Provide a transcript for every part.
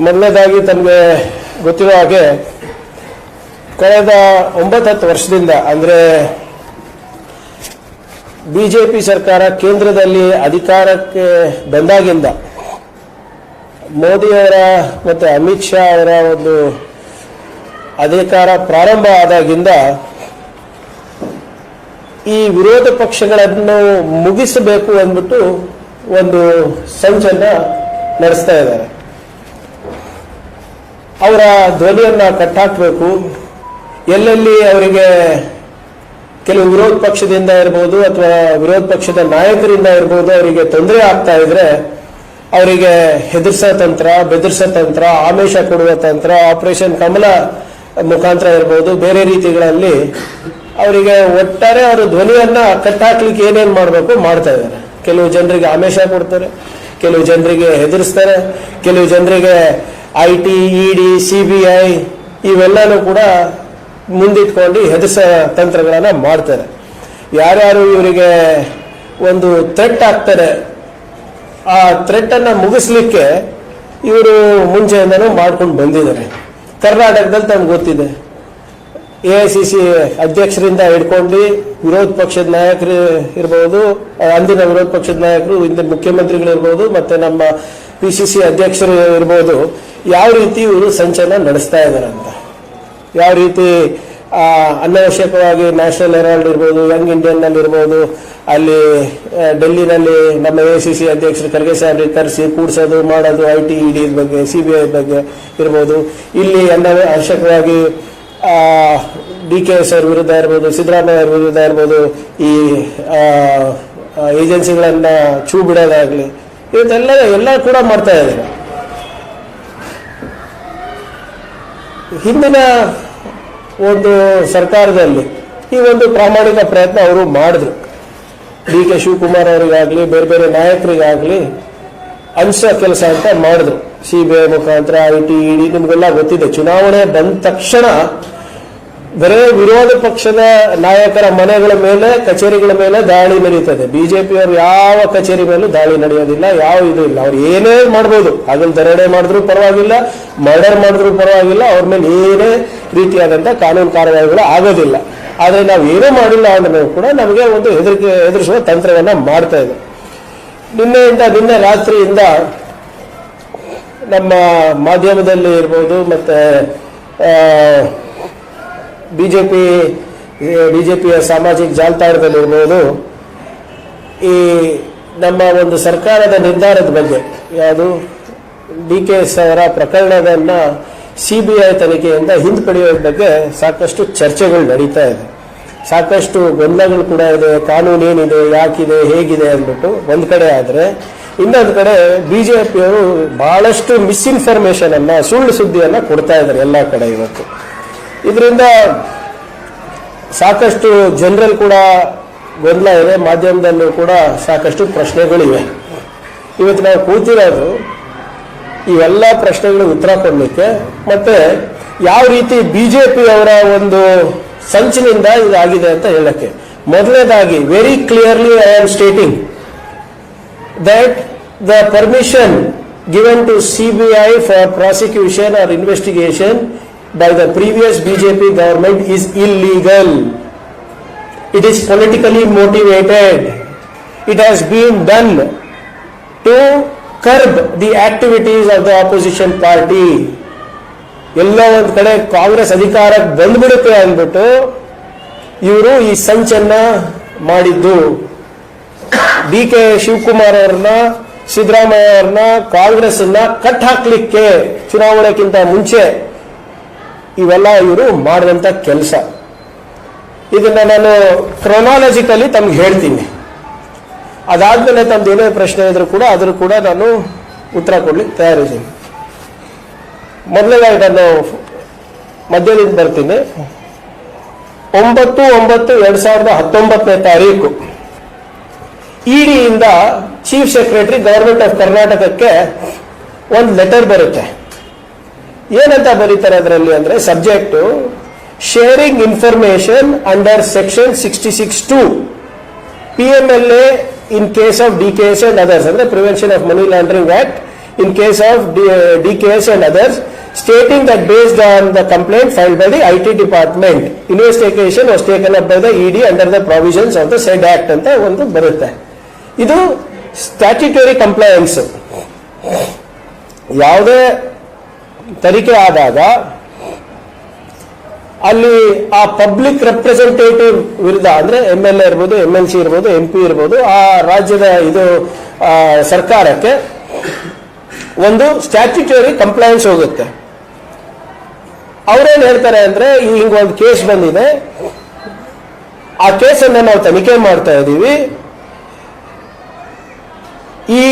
ಮೊದಲನೇದಾಗಿ ತಮಗೆ ಗೊತ್ತಿರೋ ಹಾಗೆ ಕಳೆದ 9-10 ವರ್ಷದಿಂದ ಅಂದರೆ ಬಿಜೆಪಿ ಸರ್ಕಾರ ಕೇಂದ್ರದಲ್ಲಿ ಅಧಿಕಾರಕ್ಕೆ ಬಂದಾಗಿಂದ ಮೋದಿಯವರ ಮತ್ತು ಅಮಿತ್ ಶಾ ಅವರ ಒಂದು ಅಧಿಕಾರ ಪ್ರಾರಂಭ ಆದಾಗಿಂದ ಈ ವಿರೋಧ ಪಕ್ಷಗಳನ್ನು ಮುಗಿಸಬೇಕು ಅಂದ್ಬಿಟ್ಟು ಒಂದು ಸಂಚನ್ನು ನಡೆಸ್ತಾ ಇದ್ದಾರೆ. ಅವರ ಧ್ವನಿಯನ್ನು ಕಟ್ಟಾಕಬೇಕು, ಎಲ್ಲೆಲ್ಲಿ ಅವರಿಗೆ ಕೆಲವು ವಿರೋಧ ಪಕ್ಷದಿಂದ ಇರ್ಬೋದು ಅಥವಾ ವಿರೋಧ ಪಕ್ಷದ ನಾಯಕರಿಂದ ಇರ್ಬೋದು ಅವರಿಗೆ ತೊಂದರೆ ಆಗ್ತಾ ಇದ್ರೆ ಅವರಿಗೆ ಹೆದರ್ಸೋ ತಂತ್ರ, ಬೆದರ್ಸೋ ತಂತ್ರ, ಆಮಿಷ ಕೊಡುವ ತಂತ್ರ, ಆಪರೇಷನ್ ಕಮಲ ಮುಖಾಂತರ ಇರ್ಬೋದು, ಬೇರೆ ರೀತಿಗಳಲ್ಲಿ ಅವರಿಗೆ ಒಟ್ಟಾರೆ ಅವರ ಧ್ವನಿಯನ್ನ ಕಟ್ಟಾಕ್ಲಿಕ್ಕೆ ಏನೇನು ಮಾಡಬೇಕು ಮಾಡ್ತಾ ಇದ್ದಾರೆ. ಕೆಲವು ಜನರಿಗೆ ಆಮಿಷ ಕೊಡ್ತಾರೆ, ಕೆಲವು ಜನರಿಗೆ ಹೆದರ್ಸ್ತಾರೆ, ಕೆಲವು ಜನರಿಗೆ IT, ED, CBI ಇವೆಲ್ಲನೂ ಕೂಡ ಮುಂದಿಟ್ಕೊಂಡು ಹೆದರ್ಸೋ ತಂತ್ರಗಳನ್ನು ಮಾಡ್ತಾರೆ. ಯಾರ್ಯಾರು ಇವರಿಗೆ ಒಂದು ಥ್ರೆಟ್ ಆಗ್ತಾರೆ, ಆ ಥ್ರೆಟ್ ಅನ್ನ ಮುಗಿಸ್ಲಿಕ್ಕೆ ಇವರು ಮುಂಚೆಯಿಂದನೂ ಮಾಡ್ಕೊಂಡು ಬಂದಿದ್ದಾರೆ. ಕರ್ನಾಟಕದಲ್ಲಿ ತಮ್ಗೆ ಗೊತ್ತಿದೆ, AICC ಅಧ್ಯಕ್ಷರಿಂದ ಹಿಡ್ಕೊಂಡು ವಿರೋಧ ಪಕ್ಷದ ನಾಯಕರು ಇರ್ಬೋದು, ಅಂದಿನ ವಿರೋಧ ಪಕ್ಷದ ನಾಯಕರು, ಇಂದಿನ ಮುಖ್ಯಮಂತ್ರಿಗಳಿರ್ಬೋದು, ಮತ್ತೆ ನಮ್ಮ PCC ಅಧ್ಯಕ್ಷರು ಇರ್ಬೋದು, ಯಾವ ರೀತಿ ಇವರು ಸಂಚಲನ ನಡೆಸ್ತಾ ಇದ್ದಾರೆ ಅಂತ. ಯಾವ ರೀತಿ ಅನಾವಶ್ಯಕವಾಗಿ ನ್ಯಾಷನಲ್ ಹೆರಾಲ್ಡ್ ಇರ್ಬೋದು, ಯಂಗ್ ಇಂಡಿಯನ್ನಲ್ಲಿ ಇರ್ಬೋದು, ಅಲ್ಲಿ ಡೆಲ್ಲಿನಲ್ಲಿ ನಮ್ಮ AICC ಅಧ್ಯಕ್ಷರು ಖರ್ಗೆ ಸಾಹೇಬ್ರಿಗೆ ಕರೆಸಿ ಕೂಡಿಸೋದು ಮಾಡೋದು, IT, ED ಬಗ್ಗೆ, CBI ಬಗ್ಗೆ ಇರ್ಬೋದು, ಇಲ್ಲಿ ಅನಾವಶ್ಯಕವಾಗಿ DKS ಅವ್ರ ವಿರುದ್ಧ ಇರ್ಬೋದು, ಸಿದ್ದರಾಮಯ್ಯ ಅವ್ರ ವಿರುದ್ಧ ಇರ್ಬೋದು, ಈ ಏಜೆನ್ಸಿಗಳನ್ನ ಚೂ ಬಿಡೋದಾಗ್ಲಿ, ಇವತ್ತೆಲ್ಲ ಕೂಡ ಮಾಡ್ತಾ ಇದ್ದಾರೆ. ಹಿಂದಿನ ಒಂದು ಸರ್ಕಾರದಲ್ಲಿ ಈ ಒಂದು ಪ್ರಾಮಾಣಿಕ ಪ್ರಯತ್ನ ಅವರು ಮಾಡಿದ್ರು. DK ಶಿವಕುಮಾರ್ ಅವರಿಗಾಗ್ಲಿ, ಬೇರೆ ಬೇರೆ ನಾಯಕರಿಗಾಗ್ಲಿ ಅನ್ಸೋ ಕೆಲಸ ಅಂತ ಮಾಡಿದ್ರು. CBI ಮುಖಾಂತರ, IT, ED ನಿಮ್ಗೆಲ್ಲ ಗೊತ್ತಿದೆ. ಚುನಾವಣೆ ಬಂದ ತಕ್ಷಣ ಬರೇ ವಿರೋಧ ಪಕ್ಷದ ನಾಯಕರ ಮನೆಗಳ ಮೇಲೆ, ಕಚೇರಿಗಳ ಮೇಲೆ ದಾಳಿ ನಡೀತದೆ. ಬಿಜೆಪಿಯವರು ಯಾವ ಕಚೇರಿ ಮೇಲೂ ದಾಳಿ ನಡೆಯೋದಿಲ್ಲ, ಯಾವ ಇದು ಇಲ್ಲ. ಅವ್ರು ಏನೇ ಮಾಡ್ಬೋದು, ಆಗಲ್ ದರೋಡೆ ಮಾಡಿದ್ರು ಪರವಾಗಿಲ್ಲ, ಮರ್ಡರ್ ಮಾಡಿದ್ರು ಪರವಾಗಿಲ್ಲ, ಅವ್ರ ಮೇಲೆ ಏನೇ ರೀತಿಯಾದಂಥ ಕಾನೂನು ಕಾರ್ಯವಾಹಿಗಳು ಆಗೋದಿಲ್ಲ. ಆದರೆ ನಾವು ಏನೂ ಮಾಡಿಲ್ಲ ಅಂದ್ರೆ ಕೂಡ ನಮಗೆ ಒಂದು ಎದುರಿಸುವ ತಂತ್ರವನ್ನ ಮಾಡ್ತಾ ಇದೆ. ನಿನ್ನೆ ರಾತ್ರಿಯಿಂದ ನಮ್ಮ ಮಾಧ್ಯಮದಲ್ಲಿ ಇರ್ಬೋದು, ಮತ್ತೆ ಬಿಜೆಪಿಯ ಸಾಮಾಜಿಕ ಜಾಲತಾಣದಲ್ಲಿರ್ಬೋದು, ಈ ನಮ್ಮ ಒಂದು ಸರ್ಕಾರದ ನಿರ್ಧಾರದ ಬಗ್ಗೆ, ಯಾವುದು DKS ಅವರ ಪ್ರಕರಣದನ್ನ CBI ತನಿಖೆಯಿಂದ ಹಿಂದ್ಪಡೆಯುವ ಬಗ್ಗೆ ಸಾಕಷ್ಟು ಚರ್ಚೆಗಳು ನಡೀತಾ ಇದೆ. ಸಾಕಷ್ಟು ಗೊಂದಲಗಳು ಕೂಡ ಇದೆ. ಕಾನೂನು ಏನಿದೆ, ಯಾಕಿದೆ, ಹೇಗಿದೆ ಅಂದ್ಬಿಟ್ಟು ಒಂದ್ ಕಡೆ ಆದ್ರೆ, ಇನ್ನೊಂದು ಕಡೆ ಬಿಜೆಪಿಯವರು ಬಹಳಷ್ಟು ಮಿಸ್ಇನ್ಫಾರ್ಮೇಶನ್ ಅನ್ನ, ಸುಳ್ಳು ಸುದ್ದಿಯನ್ನ ಕೊಡ್ತಾ ಇದ್ದಾರೆ ಎಲ್ಲ ಕಡೆ ಇವತ್ತು. ಇದರಿಂದ ಸಾಕಷ್ಟು ಜನರಲ್ಲಿ ಕೂಡ ಗೊಂದಲ ಇದೆ, ಮಾಧ್ಯಮದಲ್ಲೂ ಕೂಡ ಸಾಕಷ್ಟು ಪ್ರಶ್ನೆಗಳಿವೆ. ಇವತ್ತು ನಾವು ಕೂತಿರೋದು ಇವೆಲ್ಲ ಪ್ರಶ್ನೆಗಳಿಗೆ ಉತ್ತರ ಕೊಡಲಿಕ್ಕೆ, ಮತ್ತೆ ಯಾವ ರೀತಿ ಬಿಜೆಪಿ ಅವರ ಒಂದು ಸಂಚಿನಿಂದ ಇದಾಗಿದೆ ಅಂತ ಹೇಳಕ್ಕೆ. ಮೊದಲನೇದಾಗಿ, very clearly I am stating that the permission given to CBI for prosecution or investigation by the previous BJP government is illegal. It is politically motivated. It has been done to curb the activities of the opposition party. ಎಲ್ಲೋ ಒಂದು ಕಡೆ ಕಾಂಗ್ರೆಸ್ ಅಧಿಕಾರಕ್ಕೆ ಬಂದ್ಬಿಡುತ್ತೆ ಅಂದ್ಬಿಟ್ಟು ಇವರು ಈ ಸಂಚನ್ನ ಮಾಡಿದ್ದು. DK Shivakumar ಅವ್ರನ್ನ, ಸಿದ್ದರಾಮಯ್ಯ ಅವ್ರನ್ನ, ಕಾಂಗ್ರೆಸ್ ಅನ್ನ ಕಟ್ ಹಾಕ್ಲಿಕ್ಕೆ ಚುನಾವಣೆಗಿಂತ ಮುಂಚೆ ಇವೆಲ್ಲ ಇವರು ಮಾಡಿದಂತ ಕೆಲಸ. ಇದನ್ನ ನಾನು ಕ್ರೊನಾಲಜಿಕಲಿ ತಮ್ಗೆ ಹೇಳ್ತೀನಿ. ಅದಾದ್ಮೇಲೆ ತಮ್ದು ಏನೇ ಪ್ರಶ್ನೆ ಇದ್ರು ಕೂಡ ಅದ್ರ ಕೂಡ ನಾನು ಉತ್ತರ ಕೊಡ್ಲಿಕ್ಕೆ ತಯಾರಿದ್ದೀನಿ. ಮೊದಲನೇದಾಗಿ ನಾನು ಮಧ್ಯದಿಂದ ಬರ್ತೀನಿ. 9/9/2019 ಇಡಿಯಿಂದ ಚೀಫ್ ಸೆಕ್ರೆಟರಿ ಗವರ್ಮೆಂಟ್ ಆಫ್ ಕರ್ನಾಟಕಕ್ಕೆ ಒಂದು ಲೆಟರ್ ಬರುತ್ತೆ. ಏನಂತ ಬರೀತಾರೆ ಅದರಲ್ಲಿ ಅಂದ್ರೆ, subject sharing information under section 66(2) PMLA in case of DKS and others, ಅಂದ್ರೆ prevention of money laundering act in case of DKS and others, stating that based on the complaint filed by the IT department, investigation was taken up by the ED under the provisions of the said act ಅಂತ ಒಂದು ಬರುತ್ತೆ. ಇದು statutory compliance. ಯಾವುದೇ ತನಿಖೆ ಆದಾಗ ಅಲ್ಲಿ ಆ public representative ವಿರುದ್ಧ, ಅಂದ್ರೆ MLA ಇರ್ಬೋದು, MLC ಇರ್ಬೋದು, MP ಇರ್ಬೋದು, ಆ ರಾಜ್ಯದ ಇದು ಸರ್ಕಾರಕ್ಕೆ ಒಂದು ಸ್ಟ್ಯಾಟ್ಯುಟರಿ ಕಂಪ್ಲೈನ್ಸ್ ಹೋಗುತ್ತೆ. ಅವ್ರೇನ್ ಹೇಳ್ತಾರೆ ಅಂದ್ರೆ, ಹಿಂಗೊಂದು ಕೇಸ್ ಬಂದಿದೆ, ಆ ಕೇಸನ್ನ ನಾವು ತನಿಖೆ ಮಾಡ್ತಾ ಇದ್ದೀವಿ, ಈ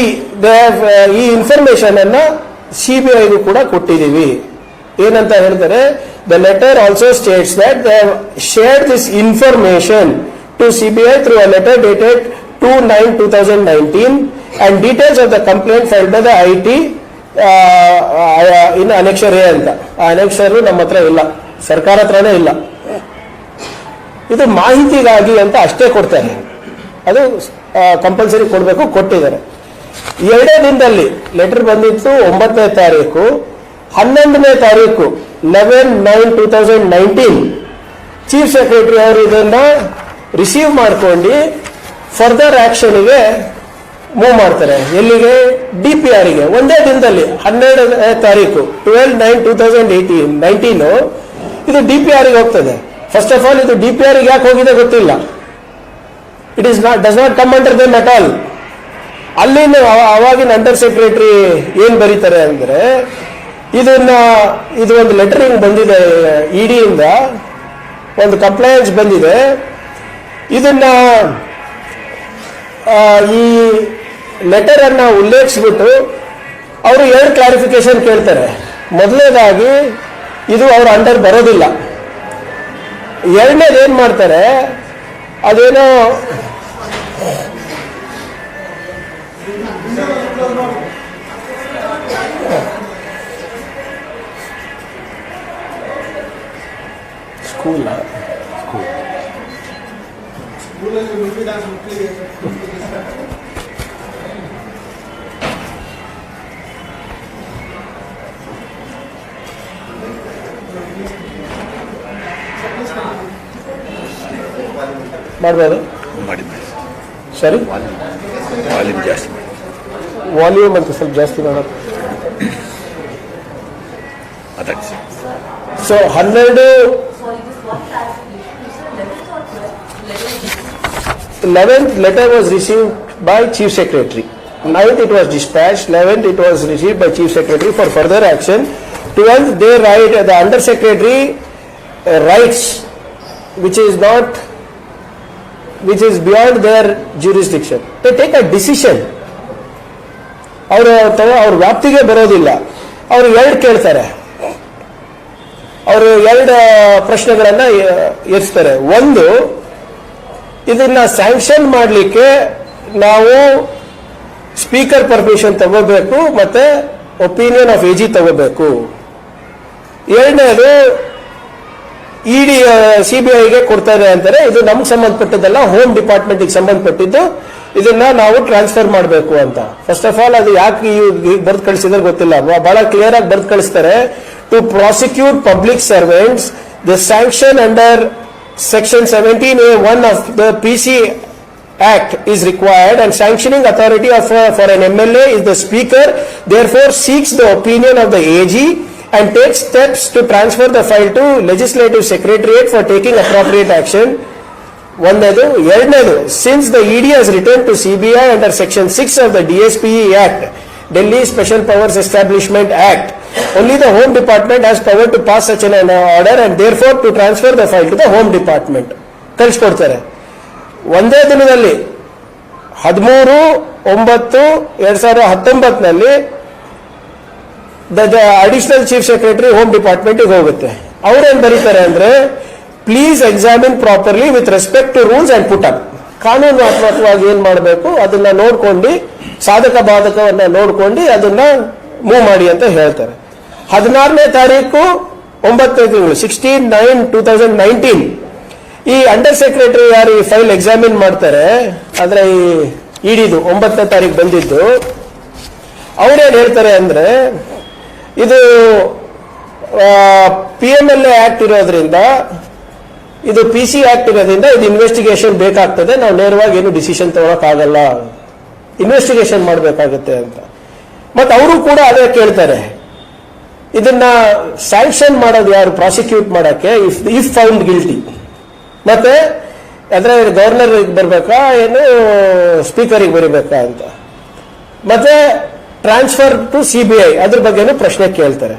ಇನ್ಫಾರ್ಮೇಶನ್ ಅನ್ನ CBIಗೂ ಕೂಡ ಕೊಟ್ಟಿದ್ದೀವಿ. ಏನಂತ ಹೇಳ್ತಾರೆ, the letter also states that they have shared this information to CBI through a letter dated 2/9/2019 and details of the complaint filed by the IT in annexure A ಅಂತ. ಆ annexure ನಮ್ಮ ಹತ್ರ ಇಲ್ಲ, ಸರ್ಕಾರ ಹತ್ರನೇ ಇಲ್ಲ. ಇದು ಮಾಹಿತಿಗಾಗಿ ಅಂತ ಅಷ್ಟೇ ಕೊಡ್ತಾರೆ, ಅದು ಕಂಪಲ್ಸರಿ ಕೊಡಬೇಕು, ಕೊಟ್ಟಿದ್ದಾರೆ. 2 ದಿನದಲ್ಲಿ ಲೆಟರ್ ಬಂದಿತ್ತು 9ನೇ ತಾರೀಕು. 11ನೇ ತಾರೀಕು 11/9/2019 ಚೀಫ್ ಸೆಕ್ರೆಟರಿ ಅವರು ಇದನ್ನ ರಿಸೀವ್ ಮಾಡ್ಕೊಂಡು ಫರ್ದರ್ ಆಕ್ಷನ್ಗೆ ಮೂವ್ ಮಾಡ್ತಾರೆ. ಎಲ್ಲಿಗೆ? DPRಗೆ. ಒಂದೇ ದಿನದಲ್ಲಿ 12ನೇ ತಾರೀಕು 12/9/2019 ಇದು DPRಗೆ ಹೋಗ್ತದೆ. ಫಸ್ಟ್ ಆಫ್ ಆಲ್ ಇದು DPRಗೆ ಯಾಕೆ ಹೋಗಿದೆ ಗೊತ್ತಿಲ್ಲ. It is not does not come under them at all. ಅಲ್ಲಿನ ಅವಾಗಿನ ಅಂಡರ್ ಸೆಕ್ರೆಟರಿ ಏನ್ ಬರೀತಾರೆ ಅಂದ್ರೆ, ಇದು ಒಂದು ಲೆಟರ್ ಹಿಂಗ್ ಬಂದಿದೆ, ಇಡಿಯಿಂದ ಒಂದು ಕಂಪ್ಲೇಂಟ್ಸ್ ಬಂದಿದೆ, ಇದನ್ನ ಈ ಲೆಟರ್ ಅನ್ನ ಉಲ್ಲೇಖಿಸ್ಬಿಟ್ಟು ಅವರು 2 ಕ್ಲಾರಿಫಿಕೇಶನ್ ಕೇಳ್ತಾರೆ. ಮೊದಲನೇದಾಗಿ ಇದು ಅವ್ರ ಅಂಡರ್ ಬರೋದಿಲ್ಲ. ಎರಡನೇದು ಏನ್ ಮಾಡ್ತಾರೆ, ಅದೇನೋ ಸ್ಕೂಲ್ ಮಾಡ್ಬೋದು. ಸರಿ, ವಾಲ್ಯೂಮ್ ಅಂತ ಸ್ವಲ್ಪ ಜಾಸ್ತಿ ಮಾಡೋದು. So 11th letter was received by Chief Secretary. 9th it was dispatched. 11th it was received by Chief Secretary for further action. 12th they write, the Under Secretary writes, which is beyond their jurisdiction. They take a decision. ಅವ್ರ ವ್ಯಾಪ್ತಿಗೆ ಬರೋದಿಲ್ಲ. ಅವರು 2 ಕೇಳ್ತಾರೆ, ಅವರು 2 ಪ್ರಶ್ನೆಗಳನ್ನ ಎತ್ತಿಸ್ತಾರೆ. ಒಂದು, ಇದನ್ನ sanction ಮಾಡಲಿಕ್ಕೆ ನಾವು ಸ್ಪೀಕರ್ ಪರ್ಮಿಷನ್ ತಗೋಬೇಕು, ಮತ್ತೆ ಒಪಿನಿಯನ್ ಆಫ್ AG ತಗೋಬೇಕು. ಎರಡನೇದು, ಇಡಿ CBIಗೆ ಕೊಡ್ತಾರೆ ಅಂತಾರೆ, ಇದು ನಮ್ಗೆ ಸಂಬಂಧಪಟ್ಟದಲ್ಲ, ಹೋಮ್ ಡಿಪಾರ್ಟ್ಮೆಂಟ್ಗೆ ಸಂಬಂಧಪಟ್ಟಿದ್ದು, ಇದನ್ನ ನಾವು ಟ್ರಾನ್ಸ್ಫರ್ ಮಾಡಬೇಕು ಅಂತ. ಫಸ್ಟ್ ಆಫ್ ಆಲ್ ಅದು ಯಾಕೆ ಬರ್ದು ಕಳಿಸಿದ್ರೆ ಗೊತ್ತಿಲ್ಲ, ಬಹಳ ಕ್ಲಿಯರ್ ಆಗಿ ಬರ್ದು ಕಳಿಸ್ತಾರೆ. To prosecute public servants the sanction under Section 17A(1) of the PC Act is required, and sanctioning authority for an MLA is the Speaker. Therefore, seeks the opinion of the AG and takes steps to transfer the file to Legislative Secretariat for taking appropriate action. ಒಂದನೇದು. ಎರಡನೇದು, since the ED has returned to CBI under Section 6 of the DSPE Act, Delhi Special Powers Establishment Act, only the Home Department has power to pass such an order and therefore to transfer the file to the Home Department. ಕಳಿಸ್ಕೊಡ್ತಾರೆ. ಒಂದೇ ದಿನದಲ್ಲಿ 13/9/2019 the additional chief secretary home ಡಿಪಾರ್ಟ್ಮೆಂಟ್ಗೆ ಹೋಗುತ್ತೆ. ಅವ್ರೇನ್ ಬರೀತಾರೆ ಅಂದ್ರೆ, please examine properly with respect to rules and put up. ಕಾನೂನಾತ್ಮಕವಾಗಿ ಏನ್ ಮಾಡಬೇಕು ಅದನ್ನ ನೋಡ್ಕೊಂಡು, ಸಾಧಕ ಬಾಧಕವನ್ನ ನೋಡ್ಕೊಂಡು ಅದನ್ನ ಮೂವ್ ಮಾಡಿ ಅಂತ ಹೇಳ್ತಾರೆ. 16ನೇ ತಾರೀಕು 9ನೇ ತಿಂಗಳು 16/9/2019 ಈ ಅಂಡರ್ ಸೆಕ್ರೆಟರಿ ಯಾರು ಈ ಫೈಲ್ ಎಕ್ಸಾಮಿನ್ ಮಾಡ್ತಾರೆ, ಅಂದ್ರೆ ಈ ಇಡಿದು 9ನೇ ತಾರೀಕು ಬಂದಿದ್ದು, ಅವ್ರೇನ್ ಹೇಳ್ತಾರೆ ಅಂದ್ರೆ, ಇದು PMLA ಆಕ್ಟ್ ಇರೋದ್ರಿಂದ, ಇದು PC ಆಕ್ಟ್ ಇರೋದ್ರಿಂದ ಇದು ಇನ್ವೆಸ್ಟಿಗೇಷನ್ ಬೇಕಾಗ್ತದೆ, ನಾವು ನೇರವಾಗಿ ಏನು ಡಿಸಿಷನ್ ತಗೊಳಕ್ಕಾಗಲ್ಲ, ಇನ್ವೆಸ್ಟಿಗೇಷನ್ ಮಾಡಬೇಕಾಗುತ್ತೆ ಅಂತ. ಮತ್ತೆ ಅವರು ಕೂಡ ಅದೇ ಕೇಳ್ತಾರೆ, ಇದನ್ನ ಸ್ಯಾಂಕ್ಷನ್ ಮಾಡೋದು ಯಾರು, ಪ್ರಾಸಿಕ್ಯೂಟ್ ಮಾಡಕ್ಕೆ, ಇಫ್ ಫೌಂಡ್ ಗಿಲ್ಟಿ. ಮತ್ತೆ ಅಂದ್ರೆ ಗವರ್ನರ್ ಬರ್ಬೇಕಾ ಏನು ಸ್ಪೀಕರಿಗೆ ಬರೀಬೇಕಾ ಅಂತ. ಮತ್ತೆ ಟ್ರಾನ್ಸ್ಫರ್ ಟು CBI ಅದ್ರ ಬಗ್ಗೆನೂ ಪ್ರಶ್ನೆ ಕೇಳ್ತಾರೆ.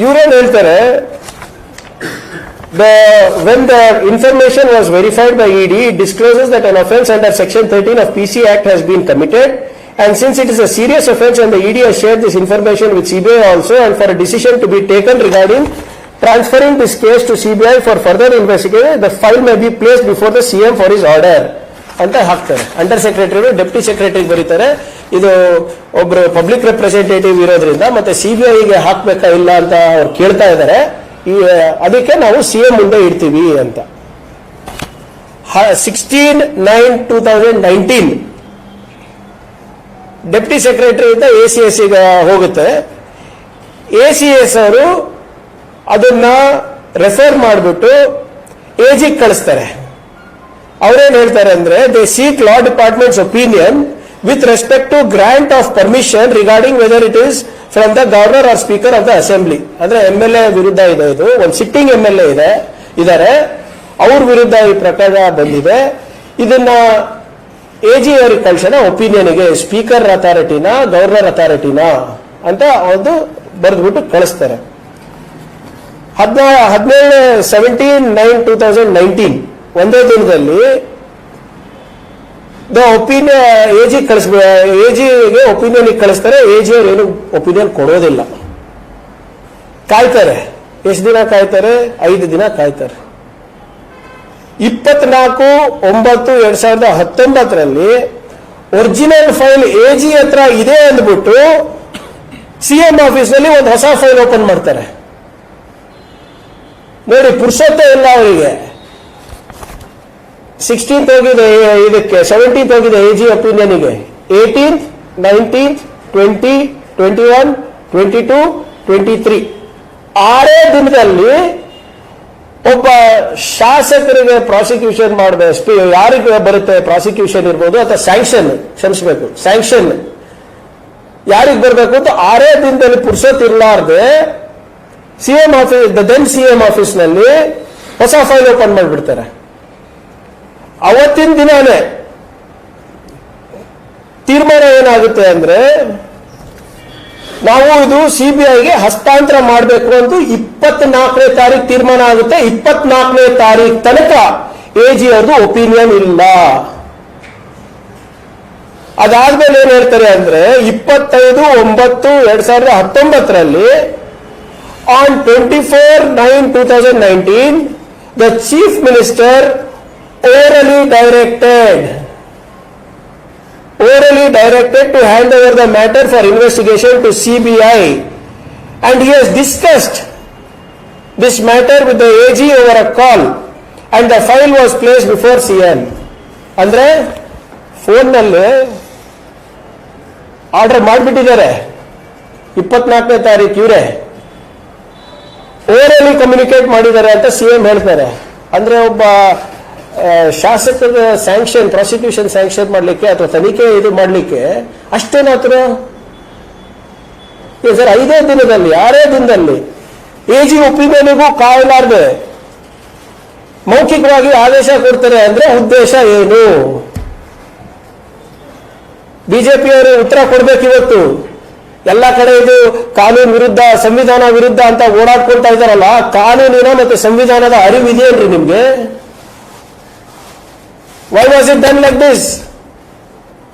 ಇವರೇನ್ ಹೇಳ್ತಾರೆ, when the information was verified by ED, it discloses that an offence under Section 13 of PC Act has been committed, and since it is a serious offence and the ED has shared this information with CBI also, and for a decision to be taken regarding transferring this case to CBI for further investigation, the file may be placed before the CM for his order ಅಂತ ಹಾಕ್ತಾರೆ. Under secretary deputy ಸೆಕ್ರೆಟರಿಗೆ ಬರೀತಾರೆ, ಇದು ಒಬ್ರು public representative ಇರೋದ್ರಿಂದ ಮತ್ತೆ CBIಗೆ ಹಾಕ್ಬೇಕಾ ಇಲ್ಲ ಅಂತ ಅವ್ರು ಕೇಳ್ತಾ ಇದ್ದಾರೆ, ಅದಕ್ಕೆ ನಾವು CM ಮುಂದೆ ಇಡ್ತೀವಿ ಅಂತ. 16/9/2019 ಡೆಪ್ಟಿ ಸೆಕ್ರೆಟರಿ ಇಂದ ACS ಗೆ ಹೋಗುತ್ತೆ. ACS ಅವರು ಅದನ್ನ ರೆಫರ್ ಮಾಡಿಬಿಟ್ಟು AG ಕಳಿಸ್ತಾರೆ. ಅವ್ರೇನ್ ಹೇಳ್ತಾರೆ ಅಂದ್ರೆ, they seek law department's opinion with respect to grant of permission regarding whether it is from the governor or speaker of the assembly. ಅಂದ್ರೆ MLA ವಿರುದ್ಧ ಇದೆ, ಇದು ಒಂದು ಸಿಟ್ಟಿಂಗ್ MLA ಇದ್ದಾರೆ, ಅವ್ರ ವಿರುದ್ಧ ಈ ಪ್ರಕರಣ ಬಂದಿದೆ. ಇದನ್ನ AG ಅವರಿಗೆ ಕಳ್ಸೋಣ ಒಪಿನಿಯನ್ಗೆ, ಸ್ಪೀಕರ್ ಅಥಾರಿಟಿನ ಗವರ್ನರ್ ಅಥಾರಿಟಿನ ಅಂತ ಒಂದು ಬರೆದ್ಬಿಟ್ಟು ಕಳಿಸ್ತಾರೆ. 17/9/2019 ಒಂದೇ ದಿನದಲ್ಲಿ AGಗೆ ಒಪಿನಿಯನ್ ಕಳಿಸ್ತಾರೆ. AG ಅವ್ರು ಏನು ಒಪಿನಿಯನ್ ಕೊಡೋದಿಲ್ಲ, ಕಾಯ್ತಾರೆ. ಎಷ್ಟು ದಿನ ಕಾಯ್ತಾರೆ? 5 ದಿನ ಕಾಯ್ತಾರೆ. 24/9/2019 ಒರಿಜಿನಲ್ ಫೈಲ್ AG ಹತ್ರ ಇದೆ ಅಂದ್ಬಿಟ್ಟು CM ಆಫೀಸ್ನಲ್ಲಿ ಒಂದು ಹೊಸ ಫೈಲ್ ಓಪನ್ ಮಾಡ್ತಾರೆ. ನೋಡಿ, ಪುರ್ಸೊತ್ತೇ ಇಲ್ಲ ಅವರಿಗೆ. 16th ಹೋಗಿದೆ ಇದಕ್ಕೆ, 17th ಹೋಗಿದೆ AG ಒಪಿನಿಯನ್ಗೆ, 18th, 19th, 20, 21, 22, 23 6 ದಿನದಲ್ಲಿ ಒಬ್ಬ ಶಾಸಕರಿಗೆ ಪ್ರಾಸಿಕ್ಯೂಷನ್ ಮಾಡಿದೆ. ಯಾರಿಗೆ ಬರುತ್ತೆ ಪ್ರಾಸಿಕ್ಯೂಷನ್ ಇರ್ಬೋದು ಅಥವಾ ಸ್ಯಾಂಕ್ಷನ್, ಕ್ಷಮಿಸಬೇಕು, ಸ್ಯಾಂಕ್ಷನ್ ಯಾರಿಗೆ ಬರಬೇಕು ಅಂತ 6 ದಿನದಲ್ಲಿ ಪುರ್ಸೊತ್ತಿರ್ಲಾರ್ದೆ CM ಆಫೀಸ್, ದೆನ್ CM ಆಫೀಸ್ನಲ್ಲಿ ಹೊಸ ಫೈಲ್ ಓಪನ್ ಮಾಡಿಬಿಡ್ತಾರೆ. ಅವತ್ತಿನ ದಿನಾನೇ ತೀರ್ಮಾನ ಏನಾಗುತ್ತೆ ಅಂದ್ರೆ, ನಾವು ಇದು CBIಗೆ ಹಸ್ತಾಂತರ ಮಾಡಬೇಕು ಅಂತ 24ನೇ ತಾರೀಕು ತೀರ್ಮಾನ ಆಗುತ್ತೆ. 24ನೇ ತಾರೀಕು ತನಕ AG ಅವ್ರದ್ದು ಒಪಿನಿಯನ್ ಇಲ್ಲ. ಅದಾದ್ಮೇಲೆ ಏನ್ ಹೇಳ್ತಾರೆ ಅಂದ್ರೆ, 25/9/2019 on 24/9/2019 the chief minister orally directed to hand over the matter for investigation to CBI, and he has discussed this matter with the AG over a call, and the file was placed before CM. ಅಂದ್ರೆ phone ನಲ್ಲಿ order ಮಾಡಿಬಿಟ್ಟಿದ್ದಾರೆ 24ನೇ ತಾರೀಕು, ಇವರೇ orally communicate ಮಾಡಿದ್ದಾರೆ ಅಂತ CM ಹೇಳ್ತಾರೆ. ಅಂದ್ರೆ ಒಬ್ಬ ಶಾಸಕರ ಸ್ಯಾಂಕ್ಷನ್, ಪ್ರಾಸಿಕ್ಯೂಷನ್ ಸ್ಯಾಂಕ್ಷನ್ ಮಾಡಲಿಕ್ಕೆ ಅಥವಾ ತನಿಖೆ ಇದು ಮಾಡಲಿಕ್ಕೆ ಅಷ್ಟೇನಾತ್ರ ಸರ್ 5 ದಿನದಲ್ಲಿ 6 ದಿನದಲ್ಲಿ AG ಒಪಿನಿಯನ್ಗೂ ಕಾಯಲಾರ್ದೆ ಮೌಖಿಕವಾಗಿ ಆದೇಶ ಕೊಡ್ತಾರೆ ಅಂದ್ರೆ ಉದ್ದೇಶ ಏನು? ಬಿಜೆಪಿಯವರು ಉತ್ತರ ಕೊಡ್ಬೇಕಿವತ್ತು. ಎಲ್ಲ ಕಡೆ ಇದು ಕಾನೂನು ವಿರುದ್ಧ, ಸಂವಿಧಾನ ವಿರುದ್ಧ ಅಂತ ಓಡಾಡ್ಕೊಳ್ತಾ ಇದ್ದಾರಲ್ಲ, ಕಾನೂನಿನ ಮತ್ತೆ ಸಂವಿಧಾನದ ಅರಿವು ಇದೆಯೇನ್ರಿ ನಿಮ್ಗೆ? Why was it done like this?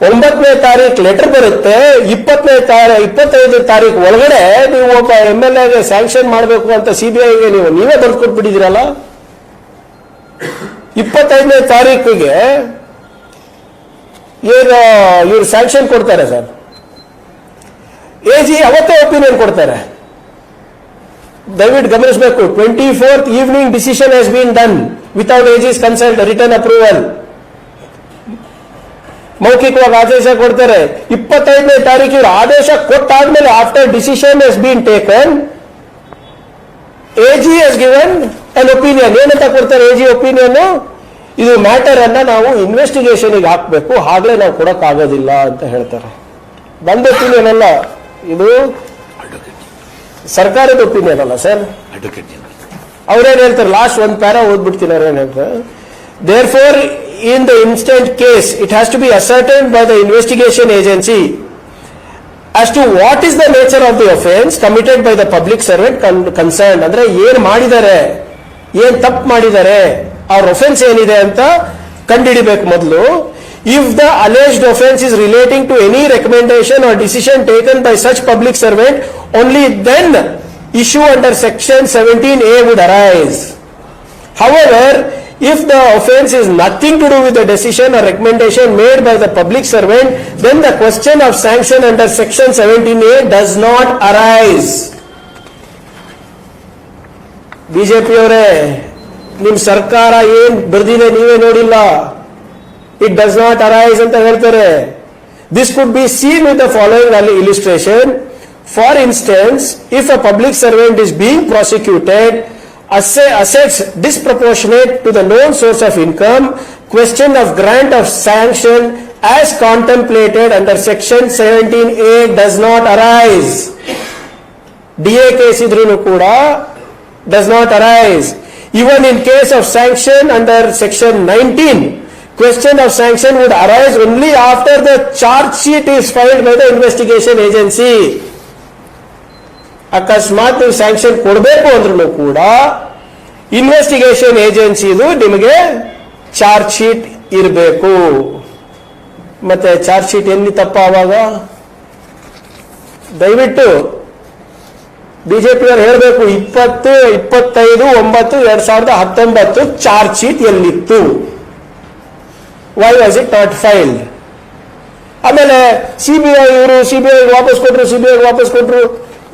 9ನೇ ತಾರೀಕು ಲೆಟರ್ ಬರುತ್ತೆ, 25 ತಾರೀಕು ಒಳಗಡೆ ನೀವು ಒಬ್ಬ MLAಗೆ ಸ್ಯಾಂಕ್ಷನ್ ಮಾಡಬೇಕು ಅಂತ CBIಗೆ ನೀವೇ ಬರೆದು ಕೊಟ್ಬಿಟ್ಟಿದ್ದೀರಲ್ಲ. 25ನೇ ತಾರೀಕಿಗೆ ಏನು ಇವ್ರು ಸ್ಯಾಂಕ್ಷನ್ ಕೊಡ್ತಾರೆ ಸರ್. AG ಅವತ್ತೇ ಒಪಿನಿಯನ್ ಕೊಡ್ತಾರೆ. ದಯವಿಟ್ಟು ಗಮನಿಸಬೇಕು, 24th evening decision has been done without AG's consult, return approval. ಮೌಖಿಕವಾಗಿ ಆದೇಶ ಕೊಡ್ತಾರೆ. 25ನೇ ತಾರೀಕು ಇವರು ಆದೇಶ ಕೊಟ್ಟಾದ್ಮೇಲೆ after decision has been taken AG has given an opinion. ಏನಂತ ಕೊಡ್ತಾರೆ ಎಜಿ ಒಪಿನಿಯನ್? ಇದು ಮ್ಯಾಟರ್ ಅನ್ನ ನಾವು ಇನ್ವೆಸ್ಟಿಗೇಷನ್ಗೆ ಹಾಕ್ಬೇಕು, ಆಗ್ಲೇ ನಾವು ಕೊಡಕ್ಕಾಗೋದಿಲ್ಲ ಅಂತ ಹೇಳ್ತಾರೆ. ಬಂದ ಒಪಿನಿಯನ್ ಅಲ್ಲ, ಇದು ಸರ್ಕಾರದ ಒಪಿನಿಯನ್ ಅಲ್ಲ ಸರ್. ಅವ್ರೇನ್ ಹೇಳ್ತಾರೆ, ಲಾಸ್ಟ್ ಒಂದು ಪ್ಯಾರಾ ಓದ್ಬಿಡ್ತೀನಿ. ಅವ್ರೇನ್ ಹೇಳ್ತಾರೆ, therefore in the instant case it has to be ascertained by the investigation agency as to what is the nature of the offense committed by the public servant concerned. ಅಂದ್ರೆ ಏನ್ ಮಾಡಿದ್ದಾರೆ, ಏನ್ ತಪ್ಪು ಮಾಡಿದ್ದಾರೆ, ಅವ್ರ ಒಫೆನ್ಸ್ ಏನಿದೆ ಅಂತ ಕಂಡುಹಿಡಿಬೇಕು ಮೊದಲು. If the alleged offense is relating to any recommendation or decision taken by such public servant, only then issue under section 17A would arise. However, if the offense is nothing to do with the decision or recommendation made by the public servant, then the question of sanction under section 17A does not arise. BJP ಅವರೇ, ನಿಮ್ ಸರ್ಕಾರ ಏನ್ ಬರ್ದಿದೆ ನೀವೇ ನೋಡಿಲ್ಲ. It does not arise ಅಂತ ಹೇಳ್ತಾರೆ. This could be seen with the following illustration. For instance, if a public servant is being prosecuted, assets disproportionate to the known source of income, question of grant of sanction as contemplated under section 17A does not arise. DA case idrunu kuda does not arise. Even in case of sanction under section 19, question of sanction would arise only after the charge sheet is filed by the investigation agency. ಅಕಸ್ಮಾತ್ ನೀವು sanction ಕೊಡಬೇಕು ಅಂದ್ರೂ ಕೂಡ investigation ಏಜೆನ್ಸಿದು ನಿಮಗೆ charge sheet ಇರಬೇಕು. ಮತ್ತೆ charge sheet ಎಲ್ಲಿ ತಪ್ಪ ಆವಾಗ? ದಯವಿಟ್ಟು ಬಿಜೆಪಿಯವರು ಹೇಳಬೇಕು, 25/9/2019 ಚಾರ್ಜ್ ಶೀಟ್ ಎಲ್ಲಿತ್ತು? Why was it not filed? ಆಮೇಲೆ ಸಿಬಿಐ ವಾಪಸ್ ಕೊಟ್ರು.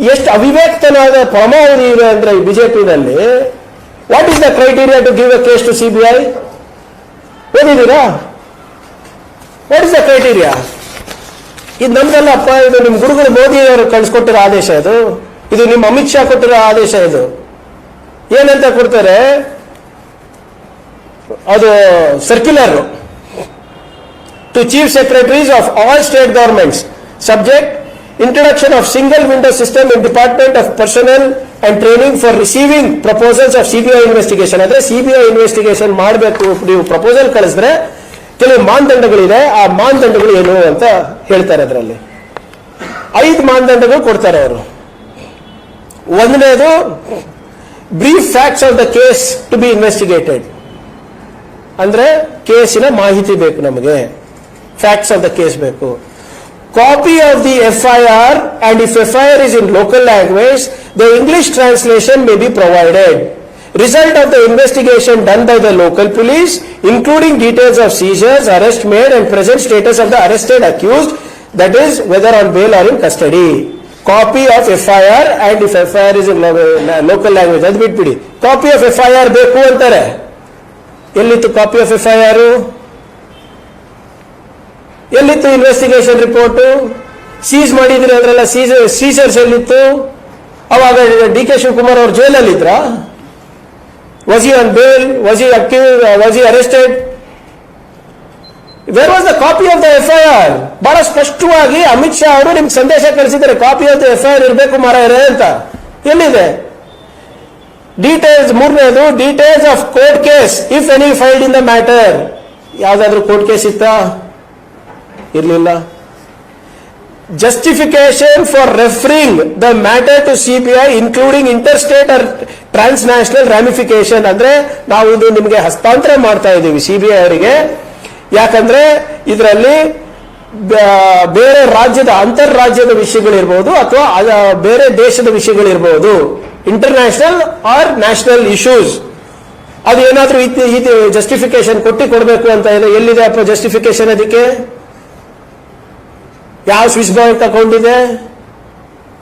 ಎಷ್ಟು ಅವಿವೇಕತನಾದ ಪರಮಾವಧಿ ಇದೆ ಅಂದ್ರೆ ಈ ಬಿಜೆಪಿನಲ್ಲಿ. What is the criteria to give a case to CBI? ಓದಿದ್ದೀರಾ? What is the criteria? ಇದು ನಮ್ದಲ್ಲಪ್ಪ, ಇದು ನಿಮ್ ಗುರುಗಳು ಮೋದಿ ಅವರು ಕಳಿಸ್ಕೊಟ್ಟಿರೋ ಆದೇಶ, ಇದು ನಿಮ್ಮ ಅಮಿತ್ ಶಾ ಕೊಟ್ಟಿರೋ ಆದೇಶ. ಇದು ಏನಂತ ಕೊಡ್ತಾರೆ, ಅದು circular to chief secretaries of all state governments subject introduction of single window system in Department of Personnel and Training for receiving proposals of CBI investigation. ಅಂದ್ರೆ ಸಿಬಿಐ ಇನ್ವೆಸ್ಟಿಗೇಷನ್ ಮಾಡಬೇಕು, ನೀವು ಪ್ರಪೋಸಲ್ ಕಳಿಸಿದ್ರೆ ಕೆಲವು ಮಾನದಂಡಗಳಿದೆ. ಆ ಮಾನದಂಡಗಳು ಏನು ಅಂತ ಹೇಳ್ತಾರೆ. ಅದರಲ್ಲಿ 5 ಮಾನದಂಡಗಳು ಕೊಡ್ತಾರೆ ಅವರು. ಒಂದನೇದು brief facts of the case to be investigated. ಅಂದ್ರೆ ಕೇಸಿನ ಮಾಹಿತಿ ಬೇಕು ನಮಗೆ, ಫ್ಯಾಕ್ಟ್ಸ್ ಆಫ್ ದ ಕೇಸ್ ಬೇಕು. Copy of the FIR, and if FIR is in local language, the English translation may be provided. Result of the investigation done by the local police, including details of seizures, arrest made, and present status of the arrested accused, that is, whether on bail or in custody. Copy of FIR, and if FIR is in local language, ಅದು ಬಿಟ್ಬಿಡಿ. Copy of FIR ಬೇಕು ಅಂತಾರೆ. ಎಲ್ಲಿತ್ತು copy of FIR? ಎಲ್ಲಿತ್ತು investigation report? Seize ಮಾಡಿದ್ರಿ ಅದ್ರೆಲ್ಲ Caesar's ಎಲ್ಲಿತ್ತು? ಅವಾಗ D K Shivakumar ಅವರು ಜೈಲಲ್ಲಿ ಇದ್ರ? Was he on bail? Was he accused? Was he arrested? Where was the copy of the FIR? ಬಹಳ ಸ್ಪಷ್ಟವಾಗಿ ಅಮಿತ್ ಶಾ ಅವರು ನಿಮ್ಗೆ ಸಂದೇಶ ಕಳಿಸಿದ್ದಾರೆ, ಕಾಪಿ ಆಫ್ ದ FIR ಇರಬೇಕು ಮಾರಾಯರೇ ಅಂತ. ಎಲ್ಲಿದೆ ಡೀಟೇಲ್ಸ್? ಮೂರನೇದು details of court case if any filed in the matter. ಯಾವ್ದಾದ್ರು ಕೋರ್ಟ್ ಕೇಸ್ ಇತ್ತಾ? ಇರಲಿಲ್ಲ. Justification for referring the matter to CBI including interstate or transnational ramification. ಅಂದ್ರೆ ನಾವು ಇದು ನಿಮಗೆ ಹಸ್ತಾಂತರ ಮಾಡ್ತಾ ಇದ್ದೀವಿ ಸಿಬಿಐ ಅವರಿಗೆ, ಯಾಕಂದ್ರೆ ಇದರಲ್ಲಿ ಬೇರೆ ರಾಜ್ಯದ ಅಂತರ್ರಾಜ್ಯದ ವಿಷಯಗಳಿರ್ಬೋದು ಅಥವಾ ಬೇರೆ ದೇಶದ ವಿಷಯಗಳಿರ್ಬೋದು, ಇಂಟರ್ನ್ಯಾಷನಲ್ ಆರ್ ನ್ಯಾಷನಲ್ ಇಶ್ಯೂಸ್. ಅದು ಏನಾದ್ರೂ ಇದು ಜಸ್ಟಿಫಿಕೇಶನ್ ಕೊಡಬೇಕು ಅಂತ ಇದೆ. ಎಲ್ಲಿದೆ ಅಪ್ಪ ಜಸ್ಟಿಫಿಕೇಶನ್? ಅದಕ್ಕೆ ಯಾವ ಸ್ವಿಸ್ ಬ್ಯಾಂಕ್ ಅಕೌಂಟ್ ಇದೆ?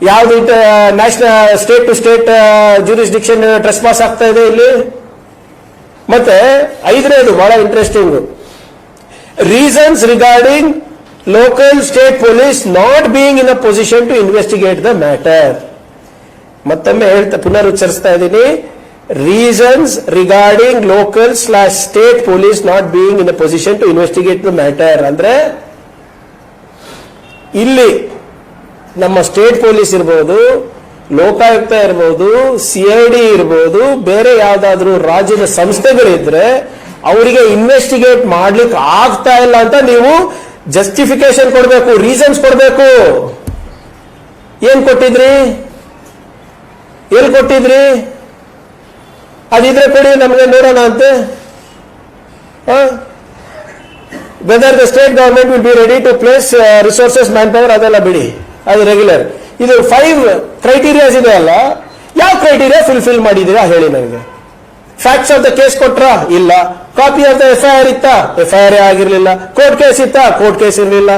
ಯಾವ್ದು national state to state jurisdiction trespass ಆಗ್ತಾ ಇದೆ ಇಲ್ಲಿ? ಮತ್ತೆ 5ನೇದು ಬಹಳ interesting, reasons regarding local state police not being in a position to investigate the matter. ಮತ್ತೊಮ್ಮೆ ಪುನರುಚ್ಚರಿಸ್ತಾ ಇದ್ದೀನಿ, reasons regarding local/state police not being in a position to investigate the matter ಅಂದ್ರೆ ಇಲ್ಲಿ ನಮ್ಮ ಸ್ಟೇಟ್ ಪೊಲೀಸ್ ಇರ್ಬೋದು, ಲೋಕಾಯುಕ್ತ ಇರ್ಬೋದು, CID ಇರ್ಬೋದು, ಬೇರೆ ಯಾವ್ದಾದ್ರು ರಾಜ್ಯದ ಸಂಸ್ಥೆಗಳಿದ್ರೆ ಅವರಿಗೆ ಇನ್ವೆಸ್ಟಿಗೇಟ್ ಮಾಡ್ಲಿಕ್ಕೆ ಆಗ್ತಾ ಇಲ್ಲ ಅಂತ ನೀವು ಜಸ್ಟಿಫಿಕೇಶನ್ ಕೊಡಬೇಕು, ರೀಸನ್ಸ್ ಕೊಡಬೇಕು. ಏನ್ ಕೊಟ್ಟಿದ್ರಿ? ಎಲ್ಲಿ ಕೊಟ್ಟಿದ್ರಿ? ಅದಿದ್ರೆ ಕೊಡಿ, ನಮಗೆ ನೋಡೋಣ ಅಂತೆ. Whether the state government will be ready to place resources, man power, ಅದೆಲ್ಲ ಬಿಡಿ, ಅದು ರೆಗ್ಯುಲರ್. ಇದು 5 ಕ್ರೈಟೀರಿಯಾಸ್ ಇದೆ ಅಲ್ಲ, ಯಾವ ಕ್ರೈಟೀರಿಯಾ ಫುಲ್ಫಿಲ್ ಮಾಡಿದೀರಾ ಹೇಳಿ ನನಗೆ. ಫ್ಯಾಕ್ಟ್ಸ್ ಆಫ್ ದ ಕೇಸ್ ಕೊಟ್ರಾ? ಇಲ್ಲ. ಕಾಪಿ ಆಫ್ ದ FIR ಇತ್ತಾ? FIR ಆಗಿರ್ಲಿಲ್ಲ. ಕೋರ್ಟ್ ಕೇಸ್ ಇತ್ತಾ? ಕೋರ್ಟ್ ಕೇಸ್ ಇರಲಿಲ್ಲ.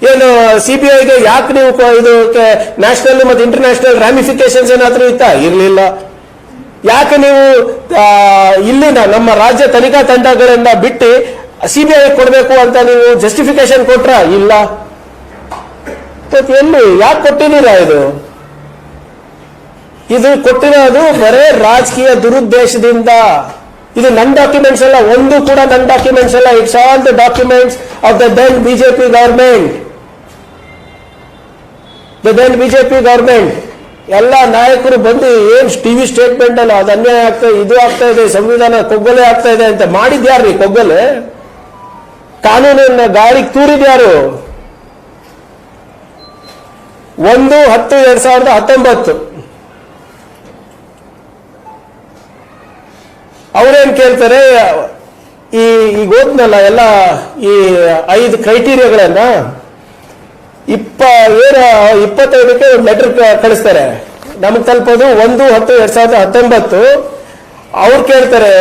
ಏನು CBIಗೆ ಯಾಕೆ ನೀವು ಇದು ನ್ಯಾಷನಲ್ ಮತ್ತು ಇಂಟರ್ನ್ಯಾಷನಲ್ ರಾಮಿಫಿಕೇಶನ್ಸ್ ಏನಾದ್ರೂ ಇತ್ತಾ? ಇರಲಿಲ್ಲ. ಯಾಕೆ ನೀವು ಇಲ್ಲಿನ ನಮ್ಮ ರಾಜ್ಯ ತನಿಖಾ ತಂಡಗಳನ್ನ ಬಿಟ್ಟು CBI ಕೊಡಬೇಕು ಅಂತ ನೀವು ಜಸ್ಟಿಫಿಕೇಶನ್ ಕೊಟ್ರಾ? ಇಲ್ಲ. ಎಲ್ಲಿ ಯಾಕೆ ಕೊಟ್ಟಿದ್ದೀರಾ? ಇದು ಕೊಟ್ಟಿರೋದು ಬರೇ ರಾಜಕೀಯ ದುರುದ್ದೇಶದಿಂದ. ಇದು ನನ್ನ ಡಾಕ್ಯುಮೆಂಟ್ಸ್ ಅಲ್ಲ, ಒಂದು ಕೂಡ ನನ್ನ ಡಾಕ್ಯುಮೆಂಟ್ಸ್ ಅಲ್ಲ. It's all the documents of the then BJP government. ಎಲ್ಲ ನಾಯಕರು ಬಂದು ಏನ್ ಟಿವಿ ಸ್ಟೇಟ್ಮೆಂಟ್ ಅಲ್ಲ, ಅದು ಅನ್ಯಾಯ ಆಗ್ತಾ, ಇದು ಆಗ್ತಾ ಇದೆ, ಸಂವಿಧಾನ ಕೊಗ್ಗಲೆ ಆಗ್ತಾ ಇದೆ ಅಂತ ಮಾಡಿದ್ಯಾರ್ರಿ? ಕೊಗ್ಗಲೆ ಕಾನೂನನ್ನ ಗಾಳಿಗೆ ತೂರಿದ್ಯಾರು? 1/10/2019 ಅವ್ರೇನ್ ಕೇಳ್ತಾರೆ, ಈಗ ಓದ್ನಲ್ಲ ಎಲ್ಲ ಈ 5 ಕ್ರೈಟೀರಿಯಾಗಳನ್ನ 25ಕ್ಕೆ ಒಂದು ಲೆಟರ್ ಕಳಿಸ್ತಾರೆ. ನಮಗೆ ತಲುಪೋದು 1/10/2019. ಅವ್ರು ಕೇಳ್ತಾರೆ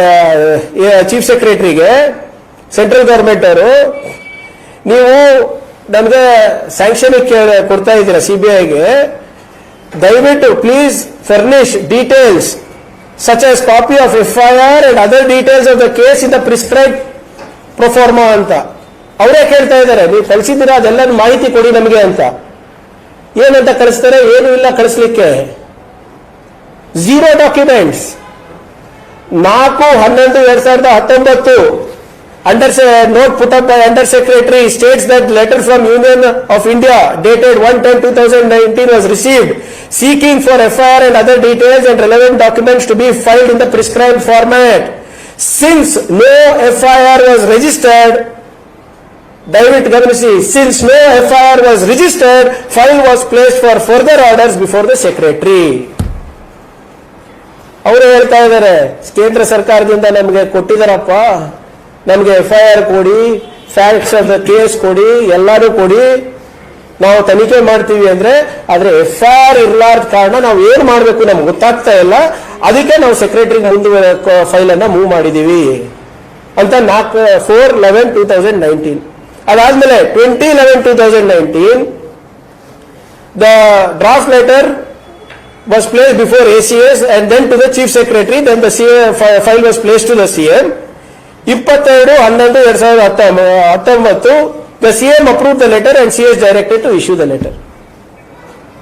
ಚೀಫ್ ಸೆಕ್ರೆಟರಿಗೆ, ಸೆಂಟ್ರಲ್ ಗವರ್ಮೆಂಟ್ ಅವರು, ನೀವು ನಮಗೆ ಸ್ಯಾಂಕ್ಷನ್ ಕೊಡ್ತಾ ಇದ್ದೀರಾ CBIಗೆ, ದಯವಿಟ್ಟು please furnish details such as copy of FIR and other details of the case in the prescribed pro forma ಅಂತ ಅವರೇ ಕೇಳ್ತಾ ಇದ್ದಾರೆ. ನೀವು ಕಳಿಸಿದ್ದೀರಾ ಅದೆಲ್ಲ ಮಾಹಿತಿ ಕೊಡಿ ನಮಗೆ ಅಂತ. ಏನಂತ ಕಳಿಸ್ತಾರೆ? ಏನು ಇಲ್ಲ ಕಳಿಸ್ಲಿಕ್ಕೆ. 0 documents. 4/11/2019 note put up by Under Secretary states that letter from Union of India dated 1/10/2019 was received seeking for FIR and other details and relevant documents to be filed in the prescribed format. Since no FIR was registered, since no FIR was registered, file was placed for further orders before the Secretary. ಅವರು ಹೇಳ್ತಾ ಇದ್ದಾರೆ, ಕೇಂದ್ರ ಸರ್ಕಾರದಿಂದ ನಮಗೆ ಕೊಟ್ಟಿದ್ದಾರಪ್ಪ, ನಮಗೆ FIR ಕೊಡಿ, facts of the case ಕೊಡಿ, ಎಲ್ಲಾನು ಕೊಡಿ, ನಾವು ತನಿಖೆ ಮಾಡ್ತೀವಿ ಅಂದ್ರೆ. ಆದ್ರೆ FIR ಇರ್ಲಾರ್ದ ಕಾರಣ ನಾವು ಏನ್ ಮಾಡ್ಬೇಕು ನಮ್ಗೆ ಗೊತ್ತಾಗ್ತಾ ಇಲ್ಲ, ಅದಕ್ಕೆ ನಾವು ಸೆಕ್ರೆಟರಿಗೆ ಮುಂದೆ ಫೈಲ್ ಅನ್ನ ಮೂವ್ ಮಾಡಿದೀವಿ ಅಂತ 4/11/2019. ಅದಾದ್ಮೇಲೆ 20/11/2019 the draft letter was placed before ACS and then to the Chief Secretary, then the file was placed to the CM. 22/11/2019 the CM approved the letter and CS directed to issue the letter.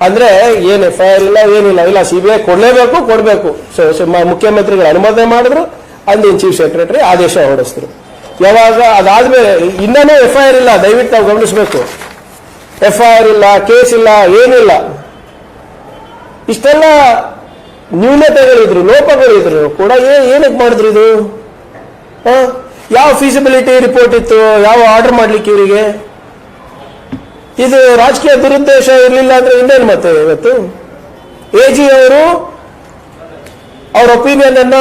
ಅಂದ್ರೆ ಏನು FIR ಇಲ್ಲ, ಏನಿಲ್ಲ, ಇಲ್ಲ CBI ಕೊಡಬೇಕು. So ಮುಖ್ಯಮಂತ್ರಿಗಳು ಅನುಮೋದನೆ ಮಾಡಿದ್ರು, ಅಂದಿನ ಚೀಫ್ ಸೆಕ್ರೆಟರಿ ಆದೇಶ ಹೊರಡಿಸಿದ್ರು. ಯಾವಾಗ ಅದಾದ್ಮೇಲೆ ಇನ್ನೂ FIR ಇಲ್ಲ, ದಯವಿಟ್ಟು ನಾವು ಗಮನಿಸಬೇಕು. FIR ಇಲ್ಲ, ಕೇಸ್ ಇಲ್ಲ, ಏನಿಲ್ಲ. ಇಷ್ಟೆಲ್ಲ ನ್ಯೂನತೆಗಳಿದ್ರು, ಲೋಪಗಳಿದ್ರು ಕೂಡ ಏನಕ್ಕೆ ಮಾಡಿದ್ರು ಇದು? ಯಾವ ಫೀಸಿಬಿಲಿಟಿ ರಿಪೋರ್ಟ್ ಇತ್ತು? ಯಾವ ಆರ್ಡರ್ ಮಾಡ್ಲಿಕ್ಕೆ ಇವರಿಗೆ? ಇದು ರಾಜಕೀಯ ದುರುದ್ದೇಶ ಇರಲಿಲ್ಲ ಅಂದ್ರೆ ಇನ್ನೇನು ಮತ್ತೆ? ಇವತ್ತು AG ಅವರು ಅವ್ರ ಒಪಿನಿಯನ್ ಅನ್ನ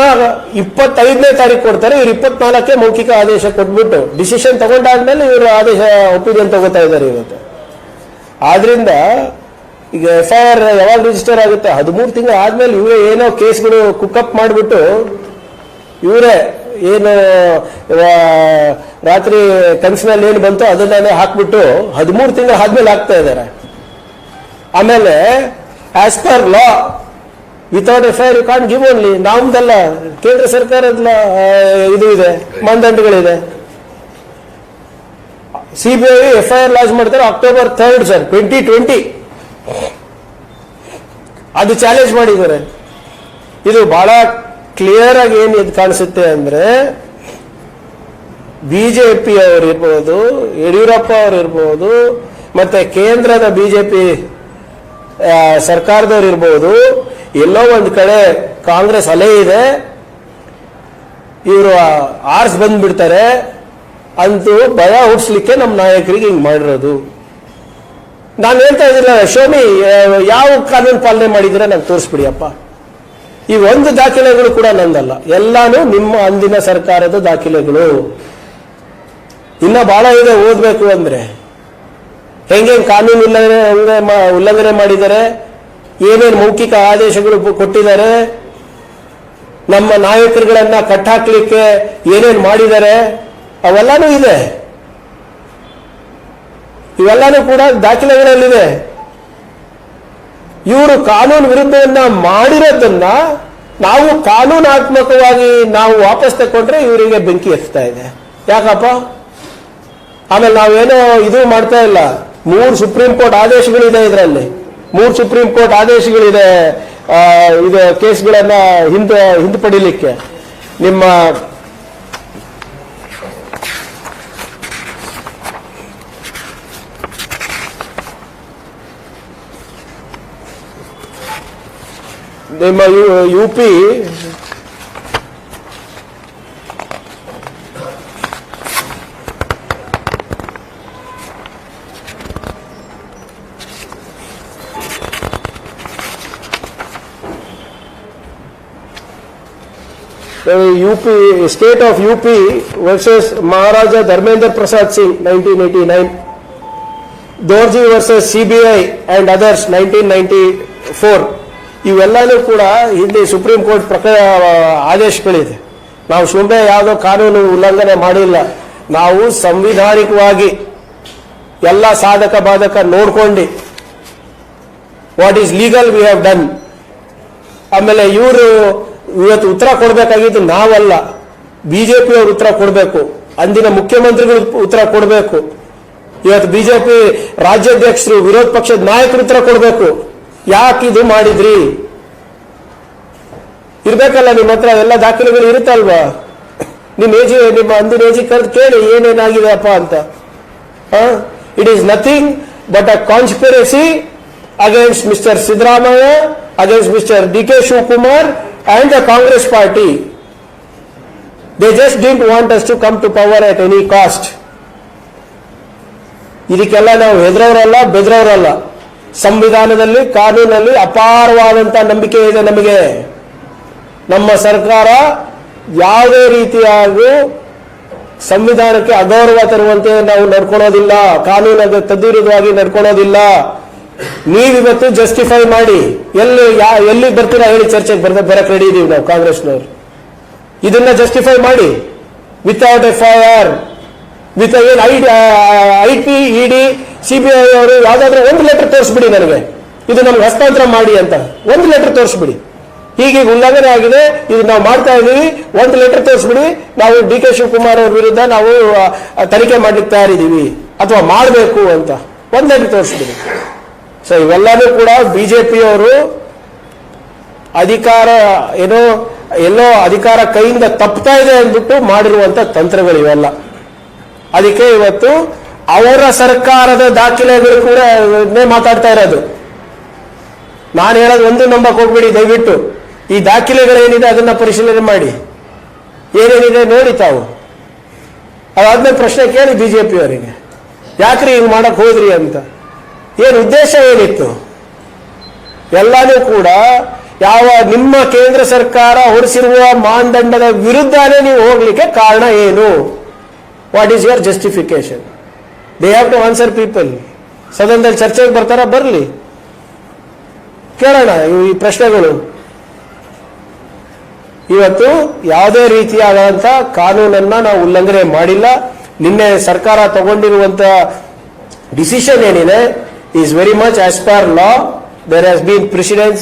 25ನೇ ತಾರೀಕು ಕೊಡ್ತಾರೆ, ಇವ್ರು 24ಕ್ಕೆ ಮೌಖಿಕ ಆದೇಶ ಕೊಟ್ಬಿಟ್ಟು ಡಿಸಿಷನ್ ತಗೊಂಡಾದ್ಮೇಲೆ ಇವರು ಆದೇಶ ಒಪಿನಿಯನ್ ತಗೋತಾ ಇದ್ದಾರೆ ಇವತ್ತು. ಆದ್ರಿಂದ ಈಗ FIR ಯಾವಾಗ ರಿಜಿಸ್ಟರ್ ಆಗುತ್ತೆ? 13 ತಿಂಗಳು ಆದ್ಮೇಲೆ ಇವರೇ ಏನೋ ಕೇಸ್ಗಳು ಕುಕ್ಅಪ್ ಮಾಡಿಬಿಟ್ಟು ಇವರೇ ಏನು ರಾತ್ರಿ ಕನಸಿನಲ್ಲಿ ಏನು ಬಂತು ಅದನ್ನೇ ಹಾಕ್ಬಿಟ್ಟು 13 ತಿಂಗಳು ಆದ್ಮೇಲೆ ಹಾಕ್ತಾ ಇದ್ದಾರೆ. ಆಮೇಲೆ as per law without FIR you can't give only. ನಮ್ದಲ್ಲ, ಕೇಂದ್ರ ಸರ್ಕಾರದ ಇದು ಇದೆ, ಮಾನದಂಡಗಳಿದೆ. ಸಿಬಿಐ FIR ಲಾಂಚ್ ಮಾಡ್ತಾರೆ October 3rd ಸರ್ 2020. ಅದು ಚಾಲೆಂಜ್ ಮಾಡಿದ್ದಾರೆ. ಇದು ಬಹಳ ಕ್ಲಿಯರ್ ಆಗಿ ಏನು ಇದು ಕಾಣಿಸುತ್ತೆ ಅಂದ್ರೆ, ಬಿಜೆಪಿ ಅವರಿರ್ಬೋದು, ಯಡಿಯೂರಪ್ಪ ಅವರಿರ್ಬೋದು, ಮತ್ತೆ ಕೇಂದ್ರದ ಬಿಜೆಪಿ ಸರ್ಕಾರದವ್ರು ಇರ್ಬೋದು, ಎಲ್ಲೋ ಒಂದು ಕಡೆ ಕಾಂಗ್ರೆಸ್ ಅಲೆ ಇದೆ, ಇವರು ಆರ್ಸ್ ಬಂದ್ಬಿಡ್ತಾರೆ ಅಂತೂ ಭಯ ಹುಟ್ಟಿಸ್ಲಿಕ್ಕೆ ನಮ್ಮ ನಾಯಕರಿಗೆ ಹಿಂಗ್ ಮಾಡಿರೋದು. ನಾನು ಹೇಳ್ತಾ ಇದ್ದಿಲ್ಲ, ಶೋಮಿ ಯಾವ ಕಾನೂನು ಪಾಲನೆ ಮಾಡಿದ್ರೆ ನಂಗೆ ತೋರಿಸ್ಬಿಡಿ ಅಪ್ಪ. ಈ ಒಂದು ದಾಖಲೆಗಳು ಕೂಡ ನಂದಲ್ಲ, ಎಲ್ಲಾನು ನಿಮ್ಮ ಅಂದಿನ ಸರ್ಕಾರದ ದಾಖಲೆಗಳು. ಇನ್ನ ಬಹಳ ಇದೆ ಓದ್ಬೇಕು ಅಂದ್ರೆ. ಹೆಂಗೆ ಕಾನೂನು ಉಲ್ಲಂಘನೆ ಮಾಡಿದ್ದಾರೆ, ಏನೇನು ಮೌಖಿಕ ಆದೇಶಗಳು ಕೊಟ್ಟಿದ್ದಾರೆ, ನಮ್ಮ ನಾಯಕರುಗಳನ್ನ ಕಟ್ಟಾಕ್ಲಿಕ್ಕೆ ಏನೇನು ಮಾಡಿದ್ದಾರೆ ಅವೆಲ್ಲಾನು ಇದೆ. ಇವೆಲ್ಲಾನು ಕೂಡ ದಾಖಲೆಗಳಲ್ಲಿದೆ. ಇವರು ಕಾನೂನು ವಿರುದ್ಧವನ್ನ ಮಾಡಿರೋದನ್ನ ನಾವು ಕಾನೂನಾತ್ಮಕವಾಗಿ ನಾವು ವಾಪಸ್ ತಕೊಂಡ್ರೆ ಇವರಿಗೆ ಬೆಂಕಿ ಹಚ್ತಾ ಇದೆ. ಯಾಕಪ್ಪ? ಆಮೇಲೆ ನಾವೇನೋ ಇದು ಮಾಡ್ತಾ ಇಲ್ಲ. 3 ಸುಪ್ರೀಂ ಕೋರ್ಟ್ ಆದೇಶಗಳಿದೆ, ಇದರಲ್ಲಿ 3 ಸುಪ್ರೀಂ ಕೋರ್ಟ್ ಆದೇಶಗಳಿದೆ ಇದು ಕೇಸ್ಗಳನ್ನ ಹಿಂಪಡಿಲಿಕ್ಕೆ. ನಿಮ್ಮ UP State of UP versus Maharaja Dharmendra Prasad Singh 1989, Dorji versus CBI and others 1994. ಇವೆಲ್ಲನೂ ಕೂಡ ಇಲ್ಲಿ ಸುಪ್ರೀಂ ಕೋರ್ಟ್ ಆದೇಶಗಳಿದೆ. ನಾವು ಸುಮ್ಮನೆ ಯಾವುದೋ ಕಾನೂನು ಉಲ್ಲಂಘನೆ ಮಾಡಿಲ್ಲ. ನಾವು ಸಂವಿಧಾನಿಕವಾಗಿ ಎಲ್ಲ ಸಾಧಕ ಬಾಧಕ ನೋಡ್ಕೊಂಡು what is legal we have done. ಆಮೇಲೆ ಇವರು ಇವತ್ತು ಉತ್ತರ ಕೊಡಬೇಕಾಗಿದ್ದು ನಾವಲ್ಲ, ಬಿಜೆಪಿ ಅವರು ಉತ್ತರ ಕೊಡಬೇಕು, ಅಂದಿನ ಮುಖ್ಯಮಂತ್ರಿಗಳು ಉತ್ತರ ಕೊಡಬೇಕು, ಇವತ್ತು ಬಿಜೆಪಿ ರಾಜ್ಯಾಧ್ಯಕ್ಷರು, ವಿರೋಧ ಪಕ್ಷದ ನಾಯಕರು ಉತ್ತರ ಕೊಡಬೇಕು. ಯಾಕೆ ಇದು ಮಾಡಿದ್ರಿ? ಇರ್ಬೇಕಲ್ಲ ನಿಮ್ಮ ಹತ್ರ ಎಲ್ಲ ದಾಖಲೆಗಳು ಇರುತ್ತಲ್ವಾ? ನಿಮ್ಮ ಅಂದಿನ ಏಜಿ ಕರೆದು ಕೇಳಿ ಏನೇನಾಗಿದೆ ಅಪ್ಪ ಅಂತ. It is nothing but a conspiracy against mister Siddaramaiah, against mister DK Shivkumar and the Congress party. They just didn't want us to come to power at any cost. ಇದಕ್ಕೆಲ್ಲ ನಾವು ಹೆದರವರಲ್ಲ, ಬೆದರವರಲ್ಲ. ಸಂವಿಧಾನದಲ್ಲಿ, ಕಾನೂನಲ್ಲಿ ಅಪಾರವಾದಂತಹ ನಂಬಿಕೆ ಇದೆ ನಮಗೆ. ನಮ್ಮ ಸರ್ಕಾರ ಯಾವುದೇ ರೀತಿಯಾಗಿ ಸಂವಿಧಾನಕ್ಕೆ ಅಗೌರವ ತರುವಂತೆ ನಾವು ನಡ್ಕೊಳ್ಳೋದಿಲ್ಲ, ಕಾನೂನಿಗೆ ತದ್ವಿರುದ್ಧವಾಗಿ ನಡ್ಕೊಳ್ಳೋದಿಲ್ಲ. ನೀವಿವತ್ತು ಜಸ್ಟಿಫೈ ಮಾಡಿ ಎಲ್ಲಿ ಬರ್ತೀರಾ ಹೇಳಿ, ಚರ್ಚೆಗೆ ಬರಕ್ ರೆಡಿ ಇದೀವಿ ನಾವು ಕಾಂಗ್ರೆಸ್ನವರು. ಇದನ್ನ ಜಸ್ಟಿಫೈ ಮಾಡಿ without FIR, with IT, ED, CBI ಅವರು ಯಾವ್ದಾದ್ರು ಒಂದು ಲೆಟರ್ ತೋರಿಸ್ಬಿಡಿ ನನಗೆ, ಇದು ನಮ್ಗೆ ಹಸ್ತಾಂತರ ಮಾಡಿ ಅಂತ ಒಂದು ಲೆಟರ್ ತೋರಿಸ್ಬಿಡಿ. ಹೀಗೆ ಉಲ್ಲಂಘನೆ ಆಗಿದೆ, ಇದು ನಾವು ಮಾಡ್ತಾ ಇದೀವಿ, ಒಂದು ಲೆಟರ್ ತೋರಿಸ್ಬಿಡಿ. ನಾವು DK Shivkumar ಅವ್ರ ವಿರುದ್ಧ ನಾವು ತನಿಖೆ ಮಾಡ್ಲಿಕ್ಕೆ ತಯಾರಿದ್ದೀವಿ ಅಥವಾ ಮಾಡಬೇಕು ಅಂತ ಒಂದು ಲೆಟರ್ ತೋರಿಸ್ಬಿಡಿ. ಸೊ ಇವೆಲ್ಲನೂ ಕೂಡ ಬಿಜೆಪಿಯವರು ಅಧಿಕಾರ ಎಲ್ಲೋ ಅಧಿಕಾರ ಕೈಯಿಂದ ತಪ್ತಾ ಇದೆ ಅಂದ್ಬಿಟ್ಟು ಮಾಡಿರುವಂತ ತಂತ್ರಗಳು ಇವೆಲ್ಲ. ಅದಕ್ಕೆ ಇವತ್ತು ಅವರ ಸರ್ಕಾರದ ದಾಖಲೆಗಳು ಕೂಡ ಮಾತಾಡ್ತಾ ಇರೋದು. ನಾನು ಹೇಳೋದು ಒಂದು ನಂಬಕ್ ಹೋಗ್ಬೇಡಿ ದಯವಿಟ್ಟು. ಈ ದಾಖಲೆಗಳೇನಿದೆ ಅದನ್ನ ಪರಿಶೀಲನೆ ಮಾಡಿ, ಏನೇನಿದೆ ನೋಡಿ ತಾವು. ಅದಾದ್ಮೇಲೆ ಪ್ರಶ್ನೆ ಕೇಳಿ ಬಿಜೆಪಿ ಅವರಿಗೆ, ಯಾಕ್ರಿ ಹಿಂಗ್ ಮಾಡಕ್ ಹೋದ್ರಿ ಅಂತ. ಏನು ಉದ್ದೇಶ ಏನಿತ್ತು? ಎಲ್ಲಾನು ಕೂಡ ನಿಮ್ಮ ಕೇಂದ್ರ ಸರ್ಕಾರ ಹೊರಡಿಸಿರುವ ಮಾನದಂಡದ ವಿರುದ್ಧನೇ ನೀವು ಹೋಗ್ಲಿಕ್ಕೆ ಕಾರಣ ಏನು? What is your justification? They have to answer people. ಸದನದಲ್ಲಿ ಚರ್ಚೆಗೆ ಬರ್ತಾರ, ಬರಲಿ, ಕೇಳೋಣ ಈ ಪ್ರಶ್ನೆಗಳು. ಇವತ್ತು ಯಾವುದೇ ರೀತಿಯಾದಂತ ಕಾನೂನನ್ನ ನಾವು ಉಲ್ಲಂಘನೆ ಮಾಡಿಲ್ಲ. ನಿನ್ನೆ ಸರ್ಕಾರ ತಗೊಂಡಿರುವಂತ ಡಿಸಿಷನ್ ಏನಿದೆ is very much as per law. There has been precedence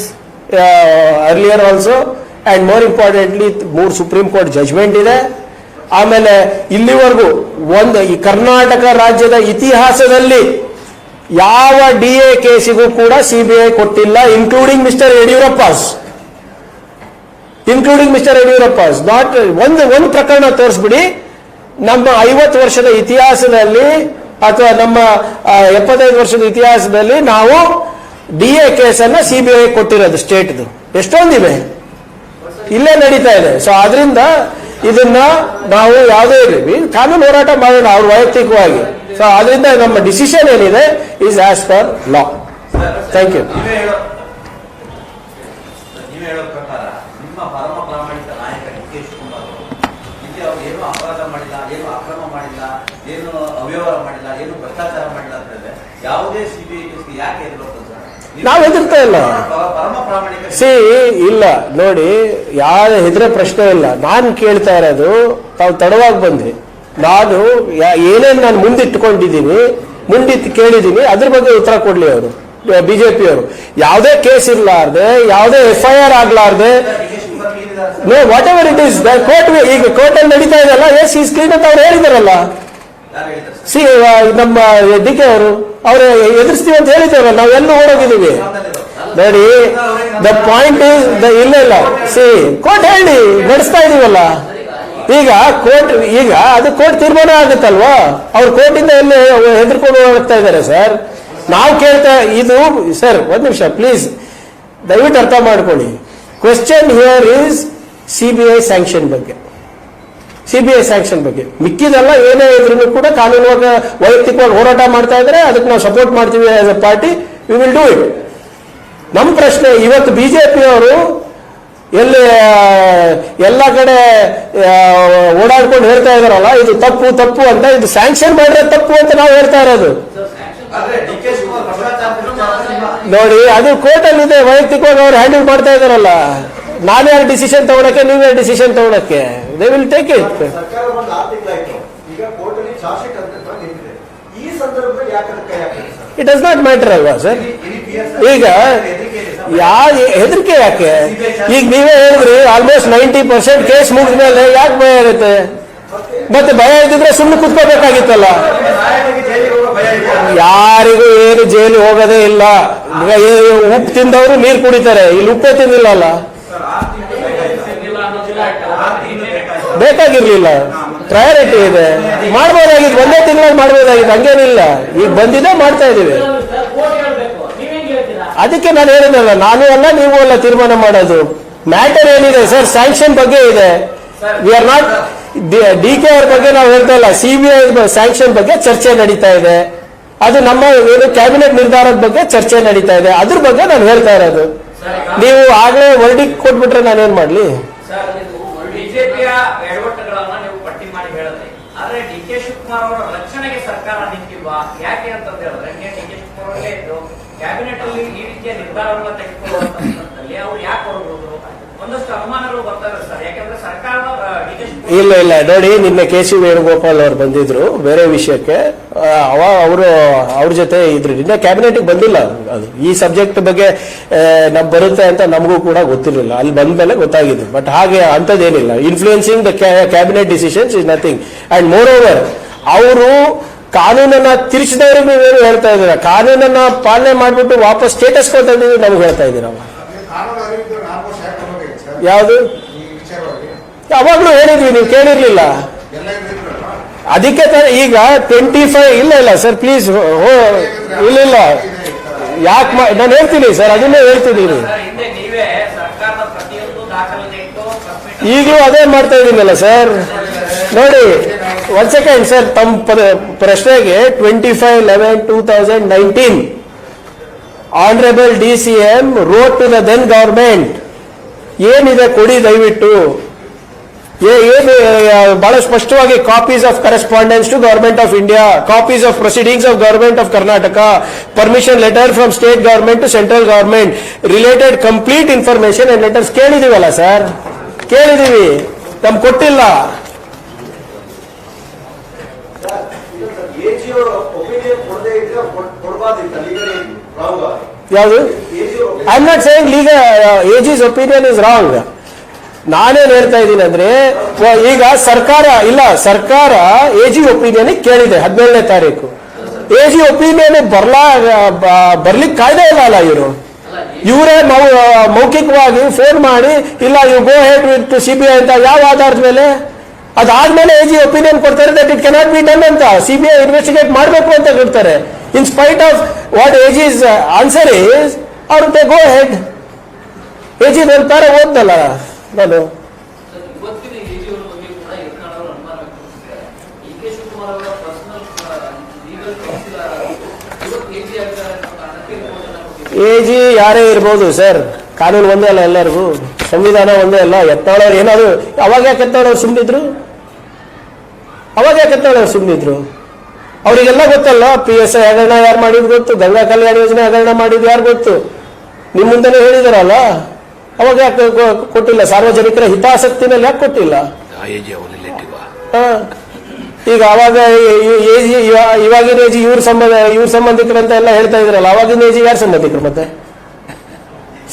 earlier also, and more importantly 3 Supreme Court judgment ಇದೆ. ಆಮೇಲೆ ಇಲ್ಲಿವರೆಗೂ ಈ ಕರ್ನಾಟಕ ರಾಜ್ಯದ ಇತಿಹಾಸದಲ್ಲಿ ಯಾವ DA ಕೇಸಿಗೂ ಕೂಡ CBI ಕೊಟ್ಟಿಲ್ಲ, ಇನ್ಕ್ಲೂಡಿಂಗ್ ಮಿಸ್ಟರ್ ಯಡಿಯೂರಪ್ಪಸ್. ನಾಟ್ ಒಂದು ಪ್ರಕರಣ ತೋರಿಸ್ಬಿಡಿ ನಮ್ಮ 50 ವರ್ಷದ ಇತಿಹಾಸದಲ್ಲಿ ಅಥವಾ ನಮ್ಮ 75 ವರ್ಷದ ಇತಿಹಾಸದಲ್ಲಿ ನಾವು DA ಕೇಸನ್ನ CBI ಕೊಟ್ಟಿರೋದು ಸ್ಟೇಟ್ದು ಎಷ್ಟೊಂದಿವೆ, ಇಲ್ಲೇ ನಡೀತಾ ಇದೆ. ಸೊ ಆದ್ರಿಂದ ಇದನ್ನ ನಾವು ಯಾವುದೇ ಇರಲಿ ಕಾನೂನು ಹೋರಾಟ ಮಾಡೋಣ ಅವ್ರ ವೈಯಕ್ತಿಕವಾಗಿ. ಸೊ ಆದ್ರಿಂದ ನಮ್ಮ ಡಿಸಿಷನ್ ಏನಿದೆ is as per law. Thank you. ಪರಮ ಪ್ರಾಮಾಣಿಕ ನಾಯಕ DK ಶಿವಕುಮಾರ್ ಅವರು ಏನು ಅಪರಾಧ ಮಾಡಿಲ್ಲ, ಏನು ಅಕ್ರಮ ಮಾಡಿಲ್ಲ, ಏನು ಅವ್ಯವಹಾರ ಮಾಡಿಲ್ಲ, ಏನು ಭ್ರಷ್ಟಾಚಾರ ಮಾಡಿಲ್ಲ ಅಂತ ಹೇಳಿದ್ರೆ ಯಾವುದೇ CBI ಕೇಸ್ಗೆ ಯಾಕೆ ಹೆದರ್ಬೇಕು ಸರ್? ನಾವು ಹೆದರ್ತಾ ಇಲ್ಲ. ಪರಮ ಪ್ರಾಮಾಣಿಕ ಇಲ್ಲ ನೋಡಿ, ಯಾರ ಹೆದರ ಪ್ರಶ್ನೆ ಇಲ್ಲ. ನಾನು ಕೇಳ್ತಾ ಇರೋದು, ತಾವು ತಡವಾಗಿ ಬಂದ್ರಿ, ನಾನು ಏನೇನು ನಾನು ಮುಂದಿಟ್ಟುಕೊಂಡಿದ್ದೀನಿ, ಮುಂದಿಟ್ಟು ಕೇಳಿದ್ದೀನಿ, ಅದ್ರ ಬಗ್ಗೆ ಉತ್ತರ ಕೊಡ್ಲಿ ಅವರು ಬಿಜೆಪಿ ಅವರು. ಯಾವುದೇ ಕೇಸ್ ಇರ್ಲಾರ್ದೆ, ಯಾವುದೇ FIR ಆಗ್ಲಾರ್ದೆ, no whatever it is court, ಈಗ ಕೋರ್ಟ್ ಅಲ್ಲಿ ನಡೀತಾ ಇದೆಯಲ್ಲ, ಎಸ್ ಈಸ್ ಕ್ಲೀನ್ ಅಂತ ಅವ್ರು ಹೇಳಿದಾರಲ್ಲ. ನಮ್ಮ DK ಅವರು ಎದುರಿಸ್ತೀವಿ ಅಂತ ಹೇಳಿದಾರಲ್ಲ, ನಾವು ಎಲ್ಲೂ ಓಡೋಗಿದ್ದೀವಿ ನೋಡಿ. ದ ಪಾಯಿಂಟ್ ಇಸ್ ಇಲ್ಲ ಕೋರ್ಟ್ ಹೇಳಿ ನಡೆಸ್ತಾ ಇದೀವಲ್ಲ. ಈಗ ಅದು ಕೋರ್ಟ್ ತೀರ್ಮಾನ ಆಗುತ್ತಲ್ವಾ, ಅವ್ರು ಕೋರ್ಟಿಂದ ಎಲ್ಲಿ ಹೆದರ್ಕೊಂಡು ಹೋಗ್ತಾ ಇದ್ದಾರೆ ಸರ್. ನಾವು ಕೇಳ್ತಾ ಇದು ಸರ್, ಒಂದ್ ನಿಮಿಷ ಪ್ಲೀಸ್, ದಯವಿಟ್ಟು ಅರ್ಥ ಮಾಡ್ಕೊಳ್ಳಿ. Question here is CBI sanction ಬಗ್ಗೆ. ಮಿಕ್ಕಿದೆಲ್ಲ ಏನೇ ಇದ್ರೂ ಕೂಡ ಕಾನೂನು ವೈಯಕ್ತಿಕವಾಗಿ ಹೋರಾಟ ಮಾಡ್ತಾ ಇದ್ರೆ ಅದಕ್ಕೆ ನಾವು ಸಪೋರ್ಟ್ ಮಾಡ್ತೀವಿ as A party, we will do it. ನಮ್ಮ ಪ್ರಶ್ನೆ ಇವತ್ತು ಬಿಜೆಪಿ ಅವರು ಎಲ್ಲಿ ಎಲ್ಲ ಕಡೆ ಓಡಾಡ್ಕೊಂಡು ಹೇಳ್ತಾ ಇದಾರಲ್ಲ, ಇದು ತಪ್ಪು ಅಂತ, ಇದು ಸ್ಯಾಂಕ್ಷನ್ ಮಾಡಿದ್ರೆ ತಪ್ಪು ಅಂತ ನಾವು ಹೇಳ್ತಾ ಇರೋದು ನೋಡಿ. ಅದು ಕೋರ್ಟ್ ಅಲ್ಲಿ ಇದೆ, ವೈಯಕ್ತಿಕವಾಗಿ ಅವ್ರು ಹ್ಯಾಂಡಲ್ ಮಾಡ್ತಾ ಇದಾರಲ್ಲ. ನಾನೇ ಡಿಸಿಷನ್ ತಗೊಳಕ್ಕೆ, ನೀವೇ ಡಿಸಿಷನ್ ತಗೊಳಕ್ಕೆ, they will take it. It does not matter ಅಲ್ವಾ ಸರ್? ಈಗ ಹೆದರಿಕೆ ಯಾಕೆ? ಈಗ ನೀವೇ ಹೇಳಿದ್ರಿ ಆಲ್ಮೋಸ್ಟ್ 90% ಕೇಸ್ ಮುಗಿದ ಮೇಲೆ ಯಾಕೆ ಭಯ ಇರುತ್ತೆ? ಮತ್ತೆ ಭಯ ಇದ್ದಿದ್ರೆ ಸುಮ್ಮನೆ ಕುತ್ಕೋಬೇಕಾಗಿತ್ತಲ್ಲ. ಯಾರಿಗೂ ಏನು ಜೈಲು ಹೋಗೋದೇ ಇಲ್ಲ. ಉಪ್ಪು ತಿಂದವರು ನೀರು ಕುಡಿತಾರೆ, ಇಲ್ಲಿ ಉಪ್ಪೇ ತಿಂದಿಲ್ಲ, ಬೇಕಾಗಿರ್ಲಿಲ್ಲ. ಪ್ರಯಾರಿಟಿ ಇದೆ, ಮಾಡ್ಬೋದಾಗಿತ್ತು, ಒಂದೇ ತಿಂಗಳಲ್ಲಿ ಮಾಡ್ಬೋದಾಗಿತ್ತು, ಹಂಗೇನಿಲ್ಲ. ಈಗ ಬಂದಿದೆ, ಮಾಡ್ತಾ ಇದೀವಿ. ಅದಕ್ಕೆ ನಾನು ಹೇಳಿದಲ್ಲ, ನಾನು ಅಲ್ಲ ನೀವು ಅಲ್ಲ ತೀರ್ಮಾನ ಮಾಡೋದು. ಮ್ಯಾಟರ್ ಏನಿದೆ ಸರ್, ಸ್ಯಾಂಕ್ಷನ್ ಬಗ್ಗೆ ಇದೆ. ವಿ ಆರ್ ನಾಟ್ DK ಅವ್ರ ಬಗ್ಗೆ ನಾವು ಹೇಳ್ತಾ ಇಲ್ಲ, CBI ಸ್ಯಾಂಕ್ಷನ್ ಬಗ್ಗೆ ಚರ್ಚೆ ನಡೀತಾ ಇದೆ. ಅದು ನಮ್ಮ ಏನು ಕ್ಯಾಬಿನೆಟ್ ನಿರ್ಧಾರದ ಬಗ್ಗೆ ಚರ್ಚೆ ನಡೀತಾ ಇದೆ, ಅದ್ರ ಬಗ್ಗೆ ನಾನು ಹೇಳ್ತಾ ಇರೋದು. ನೀವು ಆಗ್ಲೇ ವರ್ಡಿಕ್ ಕೊಟ್ಬಿಟ್ರೆ ನಾನೇನ್ ಮಾಡ್ಲಿ? ಬಿಜೆಪಿಯ ಎಡವಟ್ಟುಗಳನ್ನ ನೀವು ಪಟ್ಟಿ ಮಾಡಿ ಹೇಳಿದ್ರಿ, ಆದ್ರೆ DK ಶಿವಕುಮಾರ್ ಅವರ ರಕ್ಷಣೆಗೆ ಸರ್ಕಾರ ನಿಂತಿಲ್ವಾ? ಯಾಕೆ ಅಂತ ಹೇಳಿದ್ರೆ DK ಶಿವಕುಮಾರ್ ಅವರೇ ಇದ್ರು ಕ್ಯಾಬಿನೆಟ್ ಅಲ್ಲಿ ಈ ರೀತಿಯ ನಿರ್ಧಾರವನ್ನ ತೆಗೆದುಕೊಳ್ಳುವ ಸಂದರ್ಭದಲ್ಲಿ ಅವ್ರು ಯಾಕೆ ಹೊರಗೋದ್ರು? ಒಂದಷ್ಟು ಅನುಮಾನಗಳು ಬರ್ತಾ ಇದೆ ಸರ್. ಯಾಕಂದ್ರೆ ಸರ್ಕಾರ ಇಲ್ಲ ನೋಡಿ, ನಿನ್ನೆ KC ವೇಣುಗೋಪಾಲ್ ಅವರು ಬಂದಿದ್ರು ಬೇರೆ ವಿಷಯಕ್ಕೆ, ಅವ್ರ ಜೊತೆ ಇದ್ರು. ನಿನ್ನೆ ಕ್ಯಾಬಿನೆಟ್ ಬಂದಿಲ್ಲ. ಅದು ಈ ಸಬ್ಜೆಕ್ಟ್ ಬಗ್ಗೆ ನಮ್ ಬರುತ್ತೆ ಅಂತ ನಮಗೂ ಕೂಡ ಗೊತ್ತಿರಲಿಲ್ಲ. ಅಲ್ಲಿ ಬಂದ್ಮೇಲೆ ಗೊತ್ತಾಗಿದೆ. ಬಟ್ ಹಾಗೆ ಅಂತದೇನಿಲ್ಲ. Influencing the cabinet decisions is nothing. And moreover ಅವರು ಕಾನೂನನ್ನ ತಿರ್ಚಿದವ್ರಿಗೆ ನೀವೇನು ಹೇಳ್ತಾ ಇದ್ದೀರಾ? ಕಾನೂನನ್ನ ಪಾಲನೆ ಮಾಡ್ಬಿಟ್ಟು ವಾಪಸ್ ಸ್ಟೇಟಸ್ ಕೊಡ್ತಾ ಇದ್ದೀವಿ ನಮ್ಗೆ ಹೇಳ್ತಾ ಇದ್ದೀರಲ್ಲ. ಯಾವುದು ಯಾವಾಗ್ಲೂ ಹೇಳಿದ್ವಿ, ನೀವು ಕೇಳಿರ್ಲಿಲ್ಲ. ಅದಕ್ಕೆ ಈಗ 25 ಇಲ್ಲ ಸರ್ ಪ್ಲೀಸ್, ಇಲ್ಲ ಯಾಕೆ ನಾನು ಹೇಳ್ತೀನಿ ಸರ್, ಅದನ್ನೇ ಹೇಳ್ತಿದ್ದೀನಿ. ಈಗಲೂ ಅದೇ ಮಾಡ್ತಾ ಇದ್ದೀನಲ್ಲ ಸರ್. ನೋಡಿ ಒಂದ್ ಸೆಕೆಂಡ್ ಸರ್, ತಮ್ಮ ಪ್ರಶ್ನೆಗೆ 25/11/2019 honourable DCM wrote to the then government, ಏನಿದೆ ಕೊಡಿ ದಯವಿಟ್ಟು. ಏನು ಬಹಳ ಸ್ಪಷ್ಟವಾಗಿ copies of correspondence to government of India, copies of proceedings of government of Karnataka, permission letter from state government to central government, related complete information and letters ಕೇಳಿದೀವಲ್ಲ sir, ಕೇಳಿದೀವಿ, ನಮ್ಗೆ ಕೊಟ್ಟಿಲ್ಲ. ಯಾವುದು? I am not saying legal AG's opinion is wrong. ನಾನೇನ್ ಹೇಳ್ತಾ ಇದ್ದೀನಿ ಅಂದ್ರೆ ಈಗ ಸರ್ಕಾರ ಎಜಿ ಒಪಿನಿಯನ್ ಕೇಳಿದೆ 17ನೇ ತಾರೀಕು. ಎಜಿ ಒಪಿನಿಯನ್ ಬರ್ಲಿಕ್ಕೆ ಕಾಯ್ದೆ ಇಲ್ಲ ಇವರು. ಇವರೇ ಮೌಖಿಕವಾಗಿ ಫೋನ್ ಮಾಡಿ ಇಲ್ಲ you go ahead with CBI ಅಂತ ಯಾವ ಆಧಾರದ ಮೇಲೆ? ಅದಾದ್ಮೇಲೆ ಎಜಿ ಒಪಿನಿಯನ್ ಕೊಡ್ತಾರೆ that it cannot be done ಅಂತ. CBI ಇನ್ವೆಸ್ಟಿಗೇಟ್ ಮಾಡಬೇಕು ಅಂತ ಹೇಳ್ತಾರೆ. In spite of what AG's answer is ಅವ್ರು ದೇ ಗೋ ಹೆಡ್. ಎಜಿ ಒಂದು ಪ್ಯಾರ ಓದ್ನಲ್ಲ ನಾನು. ಇವತ್ತಿನ ಎಜಿ ಅವರ ಬಗ್ಗೆ ಕೂಡ ಯತ್ನಾಳ್ ಅವರು ಅನುಮಾನ ವ್ಯಕ್ತಪಡಿಸಿದ್ದಾರೆ. DK ಶಿವಕುಮಾರ್ ಅವರ ಪರ್ಸನಲ್ ಲೀಗಲ್ ಕೌನ್ಸಿಲರ್ ಇವತ್ತು ಎಜಿ ಆಗಿದ್ದಾರೆ ಅನ್ನೋ ಕಾರಣಕ್ಕೆ ರಿಪೋರ್ಟ್ ಅನ್ನು ಕೊಟ್ಟಿದ್ದಾರೆ. ಎಜಿ ಯಾರೇ ಇರ್ಬೋದು ಸರ್, ಕಾನೂನು ಒಂದೇ ಅಲ್ಲ ಎಲ್ಲರಿಗೂ, ಸಂವಿಧಾನ ಒಂದೇ ಅಲ್ಲ. ಯತ್ನಾಳವ್ರು ಏನಾದ್ರು ಅವಾಗ ಯಾಕೆ ಯತ್ನಾಳವ್ರು ಸುಮ್ಮನಿದ್ರು? ಅವರಿಗೆಲ್ಲ ಗೊತ್ತಲ್ಲ, PSI ಹಗರಣ ಯಾರು ಮಾಡಿದ್ ಗೊತ್ತು, ಗಂಗಾ ಕಲ್ಯಾಣ ಯೋಜನೆ ಹಗರಣ ಮಾಡಿದ್ ಯಾರು ಗೊತ್ತು, ನಿಮ್ ಮುಂದೆನೇ ಹೇಳಿದಾರಲ್ಲ. ಅವಾಗ ಯಾಕೆ ಕೊಟ್ಟಿಲ್ಲ? ಸಾರ್ವಜನಿಕರ ಹಿತಾಸಕ್ತಿನಲ್ಲಿ ಯಾಕೆ ಕೊಟ್ಟಿಲ್ಲ? ಈಗ ಅವಾಗ ಇವಾಗಿನ ಏಜಿ ಇವ್ರ ಸಂಬಂಧಿಕರಂತ ಎಲ್ಲ ಹೇಳ್ತಾ ಇದ್ರಲ್ಲ, ಅವಾಗಿನ ಏಜಿ ಯಾರು ಸಂಬಂಧಿಕರು? ಮತ್ತೆ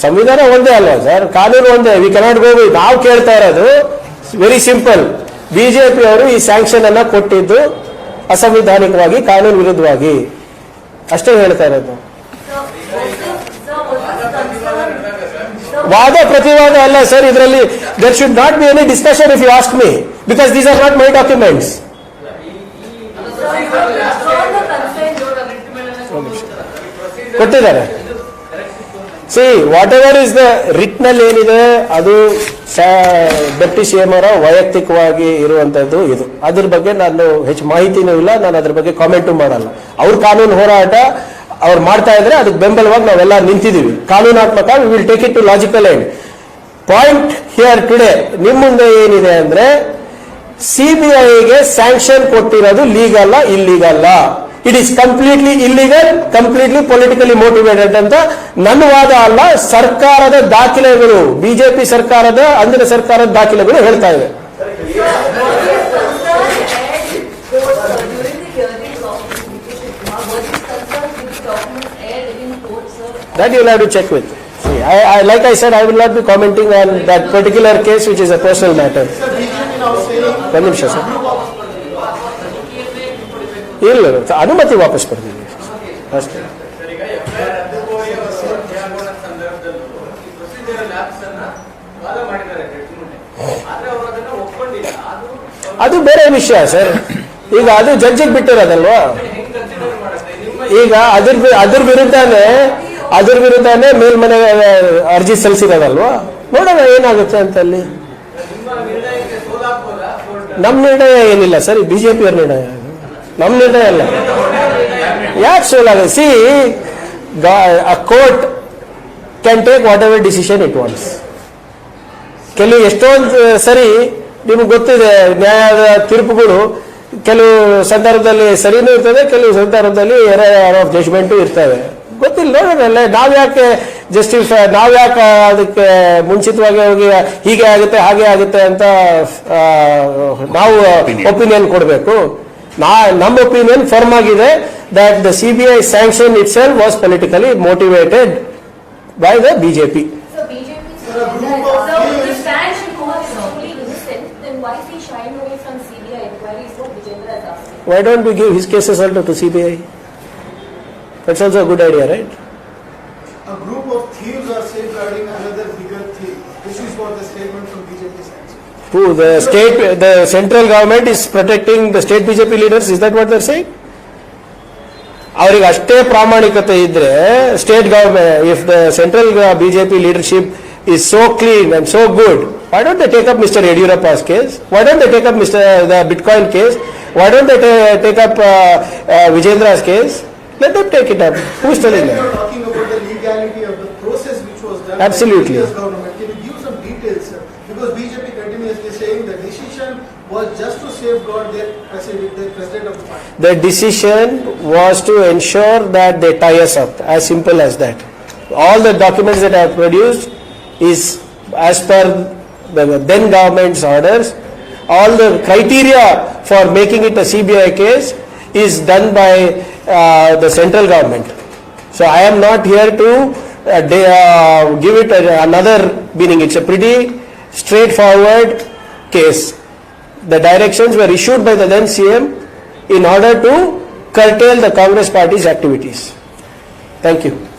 ಸಂವಿಧಾನ ಒಂದೇ ಅಲ್ವಾ ಸರ್, ಕಾನೂನು ಒಂದೇ. We cannot go. ನಾವು ಕೇಳ್ತಾ ಇರೋದು ವೆರಿ ಸಿಂಪಲ್. ಬಿಜೆಪಿ ಅವರು ಈ ಸ್ಯಾಂಕ್ಷನ್ ಅನ್ನ ಕೊಟ್ಟಿದ್ದು ಅಸಂವಿಧಾನಿಕವಾಗಿ, ಕಾನೂನು ವಿರುದ್ಧವಾಗಿ, ಅಷ್ಟೇ ಹೇಳ್ತಾ ಇರೋದು. ವಾದ ಪ್ರತಿವಾದ ಅಲ್ಲ ಸರ್ ಇದರಲ್ಲಿ. There should not be any discussion if you ask me, because these are not my documents. ಕೊಟ್ಟಿದ್ದಾರೆ. See whatever is the writ ನಲ್ಲಿ ಏನಿದೆ ಅದು ಡೆಪ್ಟಿ CM ಅವರ ವೈಯಕ್ತಿಕವಾಗಿ ಇರುವಂತದ್ದು ಇದು. ಅದ್ರ ಬಗ್ಗೆ ನಾನು ಹೆಚ್ಚು ಮಾಹಿತಿನೂ ಇಲ್ಲ, ನಾನು ಅದ್ರ ಬಗ್ಗೆ ಕಾಮೆಂಟು ಮಾಡಲ್ಲ. ಅವ್ರ ಕಾನೂನು ಹೋರಾಟ ಅವ್ರು ಮಾಡ್ತಾ ಇದ್ರೆ ಅದಕ್ಕೆ ಬೆಂಬಲವಾಗಿ ನಾವೆಲ್ಲ ನಿಂತಿದ್ದೀವಿ. ಕಾನೂನಾತ್ಮಕ we will take it to logical end. Point here today ನಿಮ್ಮ ಮುಂದೆ ಏನಿದೆ ಅಂದ್ರೆ CBIಗೆ ಸ್ಯಾಂಕ್ಷನ್ ಕೊಟ್ಟಿರೋದು ಲೀಗಲ್ ಇಲ್ಲಿಗಲ್ಲ. It is completely illegal, completely politically motivated ಅಂತ ನನ್ನ ವಾದ ಅಲ್ಲ. ಸರ್ಕಾರದ ದಾಖಲೆಗಳು, ಬಿಜೆಪಿ ಸರ್ಕಾರದ ಅಂದಿನ ಸರ್ಕಾರದ ದಾಖಲೆಗಳು ಹೇಳ್ತಾ ಇವೆ. That you will have to check with. See, like I said, I will not be commenting on that particular case, which is a personal matter. ಒಂದು ನಿಮಿಷ ಸರ್, ಇಲ್ಲ ಅನುಮತಿ ವಾಪಸ್ ಕೊಡ್ತೀವಿ ಅಷ್ಟೇ. ಅದು ಬೇರೆ ವಿಷಯ ಸರ್. ಈಗ ಅದು ಜಡ್ಜಿಗೆ ಬಿಟ್ಟಿರೋದಲ್ವಾ. ಈಗ ಅದ್ರ ವಿರುದ್ಧನೇ ಮೇಲ್ಮನೆ ಅರ್ಜಿ ಸಲ್ಲಿಸಿರೋದಲ್ವಾ. ನೋಡೋಣ ಏನಾಗುತ್ತೆ ಅಂತ ಅಲ್ಲಿ. ನಮ್ಮ ನಿರ್ಣಯ ಏನಿಲ್ಲ ಸರ್, ಬಿಜೆಪಿ ಅವ್ರ ನಿರ್ಣಯ, ನಮ್ಮ ನಿರ್ಣಯ ಅಲ್ಲ. ಯಾಕೆ ಸೋಲಾಗ? See a court can take whatever decision it wants. ಕೆಲವು ಎಷ್ಟೊಂದು ಸರಿ ನಿಮ್ಗೆ ಗೊತ್ತಿದೆ, ನ್ಯಾಯದ ತೀರ್ಪುಗಳು ಕೆಲವು ಸಂದರ್ಭದಲ್ಲಿ ಸರಿನೂ ಇರ್ತದೆ, ಕೆಲವು ಸಂದರ್ಭದಲ್ಲಿ ಎರರ್ ಆಫ್ ಜಜ್ಮೆಂಟು ಇರ್ತವೆ. ಗೊತ್ತಿಲ್ಲ, ನೋಡೋಣ. ನಾವ್ಯಾಕೆ ಅದಕ್ಕೆ ಮುಂಚಿತವಾಗಿ ಹೋಗಿ ಹೀಗೆ ಆಗುತ್ತೆ ಹಾಗೆ ಆಗುತ್ತೆ ಅಂತ ನಾವು ಒಪಿನಿಯನ್ ಕೊಡಬೇಕು? ನಮ್ಮ ಒಪಿನಿಯನ್ ಫರ್ಮ್ ಆಗಿದೆ that the CBI sanction itself was politically motivated by the BJP. So BJP the sanction was only innocent, then why is he shying away from CBI inquiry? Is what Vijendra is asking. Why don't we give his cases also to CBI? That's also a good idea, right? A group of thieves are safeguarding another bigger thief. This is what the statement from BJP says. Who? The central government is protecting the state BJP leaders? Is that what they're saying? ಅವರಿಗೆ ಅಷ್ಟೇ ಪ್ರಾಮಾಣಿಕತೆ ಇದ್ರೆ state government, if the central BJP leadership is so clean and so good, why don't they take up Mr. Yediyurappa's case? Why don't they take up the Bitcoin case? Why don't they take up Vijendra's case? Let them take it up. Who's telling them? You are talking about the legality of the process which was done Absolutely. by the previous government. Can you give some details, sir? Because BJP continuously saying the decision was just to safeguard their president of the party. The decision was to ensure that they tie us up. As simple as that. All the documents that I have produced is as per the then government's orders. All the criteria for making it a CBI case is done by the central government. So I am not here to give it another meaning. It's a pretty straightforward case. The directions were issued by the then CM in order to curtail the Congress party's activities. Thank you.